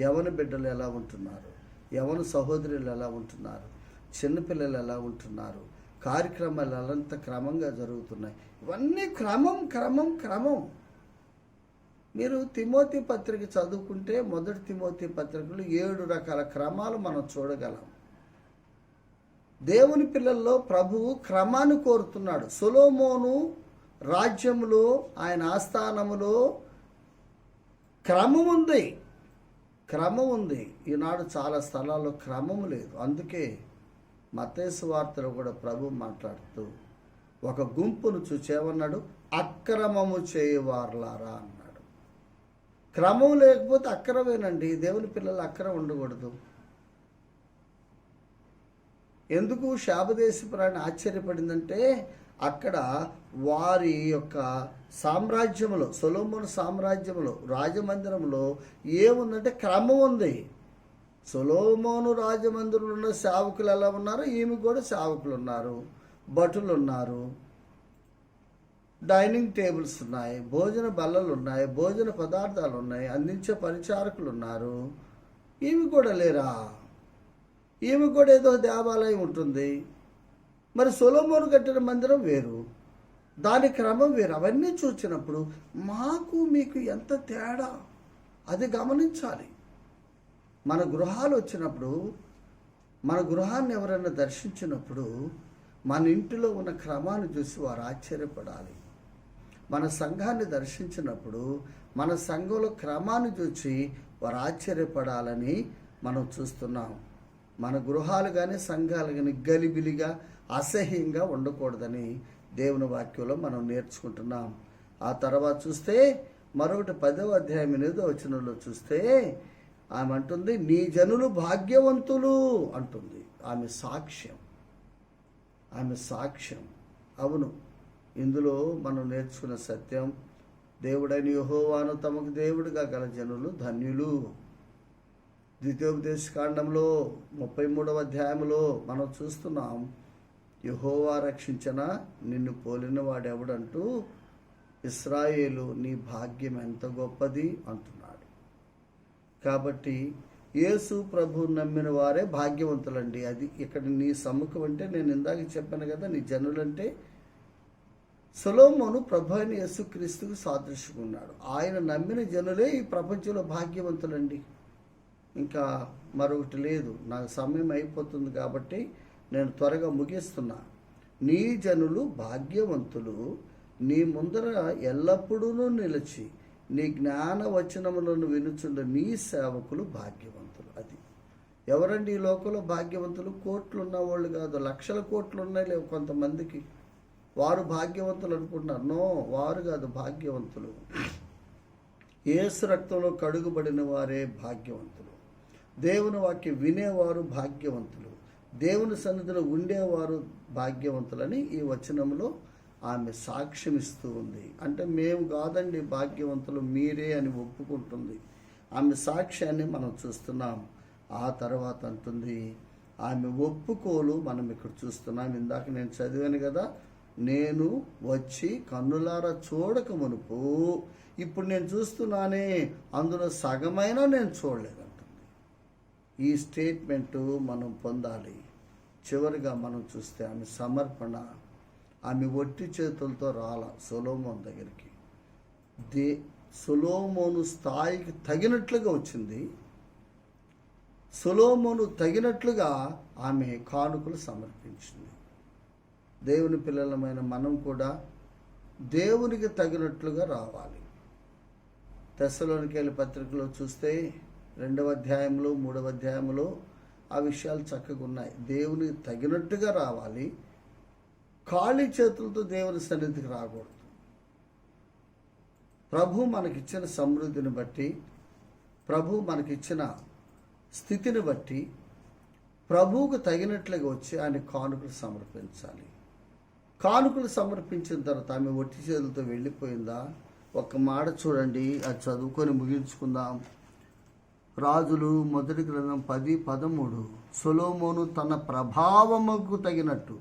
యవన బిడ్డలు ఎలా ఉంటున్నారు, యవన సహోదరులు ఎలా ఉంటున్నారు, చిన్నపిల్లలు ఎలా ఉంటున్నారు, కార్యక్రమాలు అలంత క్రమంగా జరుగుతున్నాయి. ఇవన్నీ క్రమం. మీరు తిమోతి పత్రిక చదువుకుంటే మొదటి తిమోతి పత్రికలు 7 రకాల క్రమాలు మనం చూడగలం. దేవుని పిల్లల్లో ప్రభువు క్రమాన్ని కోరుతున్నాడు. సొలొమోను రాజ్యములో, ఆయన ఆస్థానములో క్రమం ఉంది. ఈనాడు చాలా స్థలాల్లో క్రమం లేదు. అందుకే మత్తయి సువార్తలో కూడా ప్రభు మాట్లాడుతూ ఒక గుంపును చూచేమన్నాడు, అక్రమము చేయవారులారా అన్నాడు. క్రమం లేకపోతే అక్రమేనండి. దేవుని పిల్లలు అక్రమం ఉండకూడదు. ఎందుకు శాపదేశపురాన్ని ఆశ్చర్యపడిందంటే, అక్కడ వారి యొక్క సామ్రాజ్యంలో, సొలొమోను సామ్రాజ్యంలో, రాజమందిరంలో ఏముందంటే క్రమం ఉంది. సొలొమోను రాజమందిరంలో ఉన్న సేవకులు ఎలా ఉన్నారో ఈమె కూడా సేవకులు ఉన్నారు, భటులు ఉన్నారు, డైనింగ్ టేబుల్స్ ఉన్నాయి, భోజన బల్లలు ఉన్నాయి, భోజన పదార్థాలు ఉన్నాయి, అందించే పరిచారకులు ఉన్నారు. ఈమె కూడా లేరా? ఈమె కూడా ఏదో దేవాలయం ఉంటుంది. మరి సొలొమోను కట్టిన మందిరం వేరు, దాని క్రమం వేరు. అవన్నీ చూసినప్పుడు మాకు మీకు ఎంత తేడా, అది గమనించాలి. మన గృహాలు వచ్చినప్పుడు, మన గృహాన్ని ఎవరైనా దర్శించినప్పుడు మన ఇంటిలో ఉన్న క్రమాన్ని చూసి వారు ఆశ్చర్యపడాలి. మన సంఘాన్ని దర్శించినప్పుడు మన సంఘంలో క్రమాన్ని చూసి వారు ఆశ్చర్యపడాలని మనం చూస్తున్నాం. మన గృహాలు కానీ సంఘాలు కానీ గలిబిలిగా అసహ్యంగా ఉండకూడదని దేవుని వాక్యంలో మనం నేర్చుకుంటున్నాం. ఆ తర్వాత చూస్తే మరొకటి 10వ అధ్యాయం 8వ వచనంలో చూస్తే ఆమె అంటుంది, నీ జనులు భాగ్యవంతులు అంటుంది. ఆమె సాక్ష్యం. అవును, ఇందులో మనం నేర్చుకున్న సత్యం, దేవుడైన యెహోవాను తమకు దేవుడిగా గల జనులు ధన్యులు. ద్వితీయోపదేశకాండంలో 33వ అధ్యాయంలో మనం చూస్తున్నాం, యెహోవా రక్షించిన నిన్ను పోలిన వాడెవడంటూ ఇశ్రాయేలు నీ భాగ్యం ఎంత గొప్పది అంటున్నాడు. కాబట్టి యేసు ప్రభు నమ్మిన వారే భాగ్యవంతులండి. అది ఇక్కడ నీ సమ్ముఖం అంటే నేను ఇందాక చెప్పాను కదా, నీ జనులంటే సొలొమోను ప్రభు అయిన యేసుక్రీస్తుకు సాదృశ్యకున్నాడు. ఆయన నమ్మిన జనులే ఈ ప్రపంచంలో భాగ్యవంతులండి. ఇంకా మరొకటి లేదు. నాకు సమయం అయిపోతుంది కాబట్టి నేను త్వరగా ముగిస్తున్నా. నీ జనులు భాగ్యవంతులు, నీ ముందర ఎల్లప్పుడూ నిలిచి నీ జ్ఞాన వచనములను వినుచుండ నీ సేవకులు భాగ్యవంతులు. అది ఎవరండి ఈ లోకంలో భాగ్యవంతులు? కోట్లు ఉన్న వాళ్ళు కాదు, లక్షల కోట్లు ఉన్నాయి లేవు కొంతమందికి. వారు భాగ్యవంతులు అనుకుంటున్నారు. నో, వారు కాదు భాగ్యవంతులు. యేసు రక్తంలో కడుగుబడిన వారే భాగ్యవంతులు. దేవుని వాక్యం వినేవారు భాగ్యవంతులు, దేవుని సన్నిధిలో ఉండేవారు భాగ్యవంతులని ఈ వచనంలో ఆమె సాక్ష్యం ఇస్తూ ఉంది. అంటే మేము కాదండి భాగ్యవంతులు, మీరే అని ఒప్పుకుంటుంది. ఆమె సాక్ష్యాన్ని మనం చూస్తున్నాం. ఆ తర్వాత అంటుంది, ఆమె ఒప్పుకోలు మనం ఇక్కడ చూస్తున్నాం. ఇందాక నేను చదివాను కదా, నేను వచ్చి కన్నులారా చూడక మునుపు ఇప్పుడు నేను చూస్తున్నానే, అందులో సగమైనా నేను చూడలేదంటుంది. ఈ స్టేట్మెంటు మనం పొందాలి. చివరిగా మనం చూస్తే ఆమె సమర్పణ. ఆమె ఒట్టి చేతులతో రాల సొలొమోను దగ్గరికి. సొలొమోను స్థాయికి తగినట్లుగా వచ్చింది. సొలొమోను తగినట్లుగా ఆమె కానుకలు సమర్పించింది. దేవుని పిల్లలమైన మనం కూడా దేవునికి తగినట్లుగా రావాలి. తెస్సలోనికైల పత్రికలో చూస్తే 2వ అధ్యాయంలో 3వ అధ్యాయంలో ఆ విషయాలు చక్కగా ఉన్నాయి. దేవునికి తగినట్టుగా రావాలి. ఖాళీ చేతులతో దేవుని సన్నిధికి రాకూడదు. ప్రభు మనకిచ్చిన సమృద్ధిని బట్టి, ప్రభు మనకిచ్చిన స్థితిని బట్టి ప్రభువుకు తగినట్లుగా వచ్చి ఆయన కానుకలు సమర్పించాలి. కానుకలు సమర్పించిన తర్వాత ఆమె ఒట్టి చేతులతో వెళ్ళిపోయిందా? ఒక్క మాట చూడండి, అది చదువుకొని ముగించుకుందాం. రాజులు మొదటి గ్రంథం 10:13. సొలొమోను తన ప్రభావముకు తగినట్టు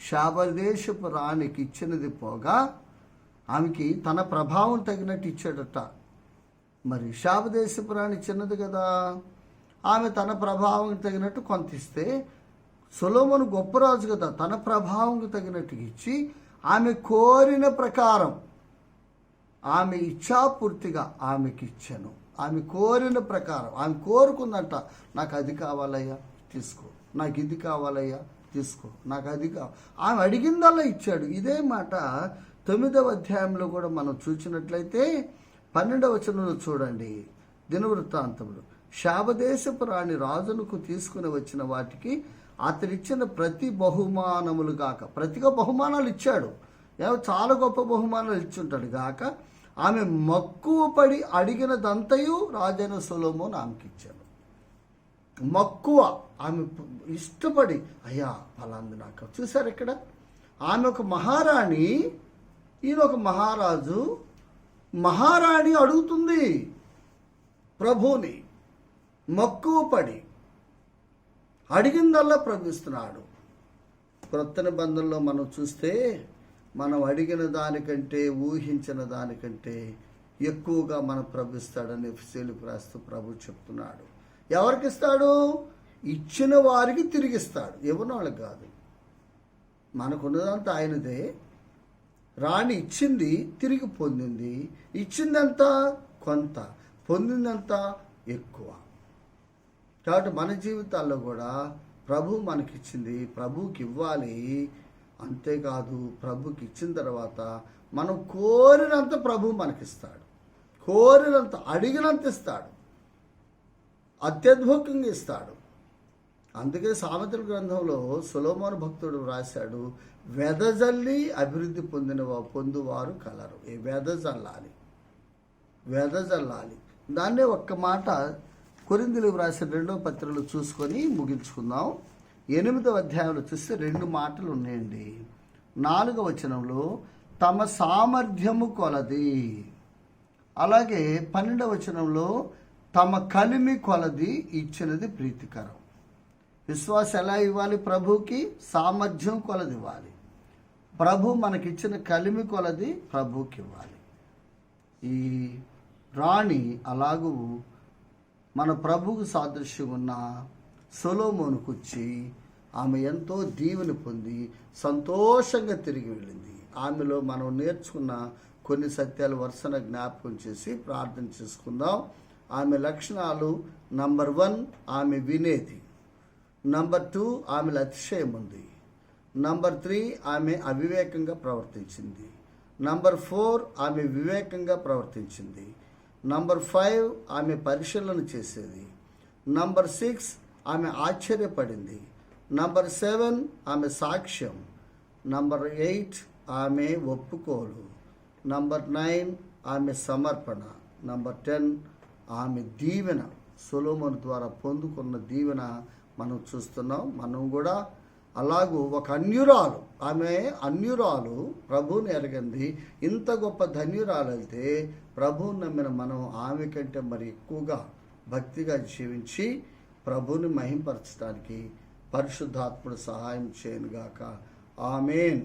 శాబదేశపు రాణికి ఇచ్చినది పోగా ఆమెకి తన ప్రభావం తగినట్టు ఇచ్చాడట. మరి శాబదేశపు రాణి చిన్నది కదా, ఆమె తన ప్రభావం తగినట్టు కొంత ఇస్తే సొలొమోను గొప్ప రాజు కదా, తన ప్రభావంకు తగినట్టుగా ఇచ్చి ఆమె కోరిన ప్రకారం, ఆమె ఇచ్ఛాపూర్తిగా ఆమెకి ఇచ్చాను. ఆమె కోరిన ప్రకారం, ఆమె కోరుకుందంట, నాకు అది కావాలయ్యా తీసుకో, నాకు ఇది కావాలయ్యా తీసుకో, నాకు అది ఆమె అడిగిందల్లా ఇచ్చాడు. ఇదే మాట 9వ అధ్యాయంలో కూడా మనం చూసినట్లయితే 12వ వచనంలో చూడండి. దినవృత్తాంతములు, శాబదేశపు రాణి రాజునకు తీసుకుని వచ్చిన వాటికి అతడిచ్చిన ప్రతి బహుమానములు గాక, ప్రతిగా బహుమానాలు ఇచ్చాడు. చాలా గొప్ప బహుమానాలు ఇచ్చుంటాడు గాక, ఆమె మక్కువ పడి అడిగినదంతయు రాజైన సొలొమోను ఆమెకి ఇచ్చాను. మక్కువ, ఆమె ఇష్టపడి, అయ్యా ఫలాంది నాకు. చూసారు ఇక్కడ, ఆమె ఒక మహారాణి, ఈయన ఒక మహారాజు. మహారాణి అడుగుతుంది ప్రభువుని, మక్కువ పడి అడిగిందల్లా ప్రవహిస్తున్నాడు. క్రొత్త నిబంధనలో మనం చూస్తే, మనం అడిగిన దానికంటే, ఊహించిన దానికంటే ఎక్కువగా మనం ప్రవహిస్తాడని ఎఫెసీయులకు రాస్తూ ప్రభు చెప్తున్నాడు. ఎవరికి ఇస్తాడు? ఇచ్చిన వారికి తిరిగిస్తాడు, ఇవ్వని వాళ్ళకి కాదు. మనకున్నదంతా ఆయనదే. రాణి ఇచ్చింది, తిరిగి పొందింది. ఇచ్చిందంతా కొంత, పొందిందంతా ఎక్కువ. కాబట్టి మన జీవితాల్లో కూడా ప్రభు మనకిచ్చింది ప్రభువుకి ఇవ్వాలి. అంతేకాదు, ప్రభుకి ఇచ్చిన తర్వాత మనం కోరినంత ప్రభు మనకిస్తాడు. కోరినంత, అడిగినంత ఇస్తాడు, అత్యద్భుతంగా ఇస్తాడు. అందుకే సామెతల గ్రంథంలో సొలొమోను భక్తుడు రాశాడు, వెదజల్లి అభివృద్ధి పొందువారు కలరు. ఈ వెదజల్లాలి. దాన్నే ఒక్క మాట కొరింథీయులకు రాసిన 2వ పత్రికలో చూసుకొని ముగించుకుందాం. 8వ అధ్యాయంలో చూస్తే 2 మాటలు ఉన్నాయండి. 4వ వచనంలో తమ సామర్థ్యము కొలది, అలాగే 12వ వచనంలో తమ కలిమి కొలది ఇచ్చినది ప్రీతికరం. విశ్వాసం ఎలా ఇవ్వాలి? ప్రభుకి సామర్థ్యం కొలది ఇవ్వాలి. ప్రభు మనకిచ్చిన కలిమి కొలది ప్రభుకి ఇవ్వాలి. ఈ రాణి అలాగూ మన ప్రభుకు సాదృశ్యం ఉన్న సొలొమోనుకు వచ్చి ఆమె ఎంతో దీవెన పొంది సంతోషంగా తిరిగి వెళ్ళింది. ఆమెలో మనం నేర్చుకున్న కొన్ని సత్యాలు వరుసన జ్ఞాపకం చేసి ప్రార్థన చేసుకుందాం. ఆమె లక్షణాలు: నంబర్ 1, ఆమె వినేది. నంబర్ 2, ఆమెలో అతిశయం ఉంది. నంబర్ 3, ఆమె అవివేకంగా ప్రవర్తించింది. నంబర్ 4, ఆమె వివేకంగా ప్రవర్తించింది. నంబర్ 5, ఆమె పరిశీలన చేసేది. నంబర్ 6, ఆమె ఆశ్చర్యపడింది. నంబర్ 7, ఆమె సాక్ష్యం. నంబర్ 8, ఆమె ఒప్పుకోలు. నంబర్ 9, ఆమె సమర్పణ. నంబర్ 10, ఆమె దీవెన. సొలొమోను ద్వారా పొందుకున్న దీవెన మనం చూస్తున్నాం. మనం కూడా అలాగూ ఒక అన్యురాలు, ఆమె అన్యురాలు, ప్రభువుని ఎరగంది. ఇంత గొప్ప ధన్యురాలు అయితే ప్రభువుని నమ్మిన మనం ఆమె కంటే మరి ఎక్కువగా భక్తిగా జీవించి ప్రభువుని మహింపరచడానికి పరిశుద్ధాత్ముడు సహాయం చేయనుగాక. ఆమేన్.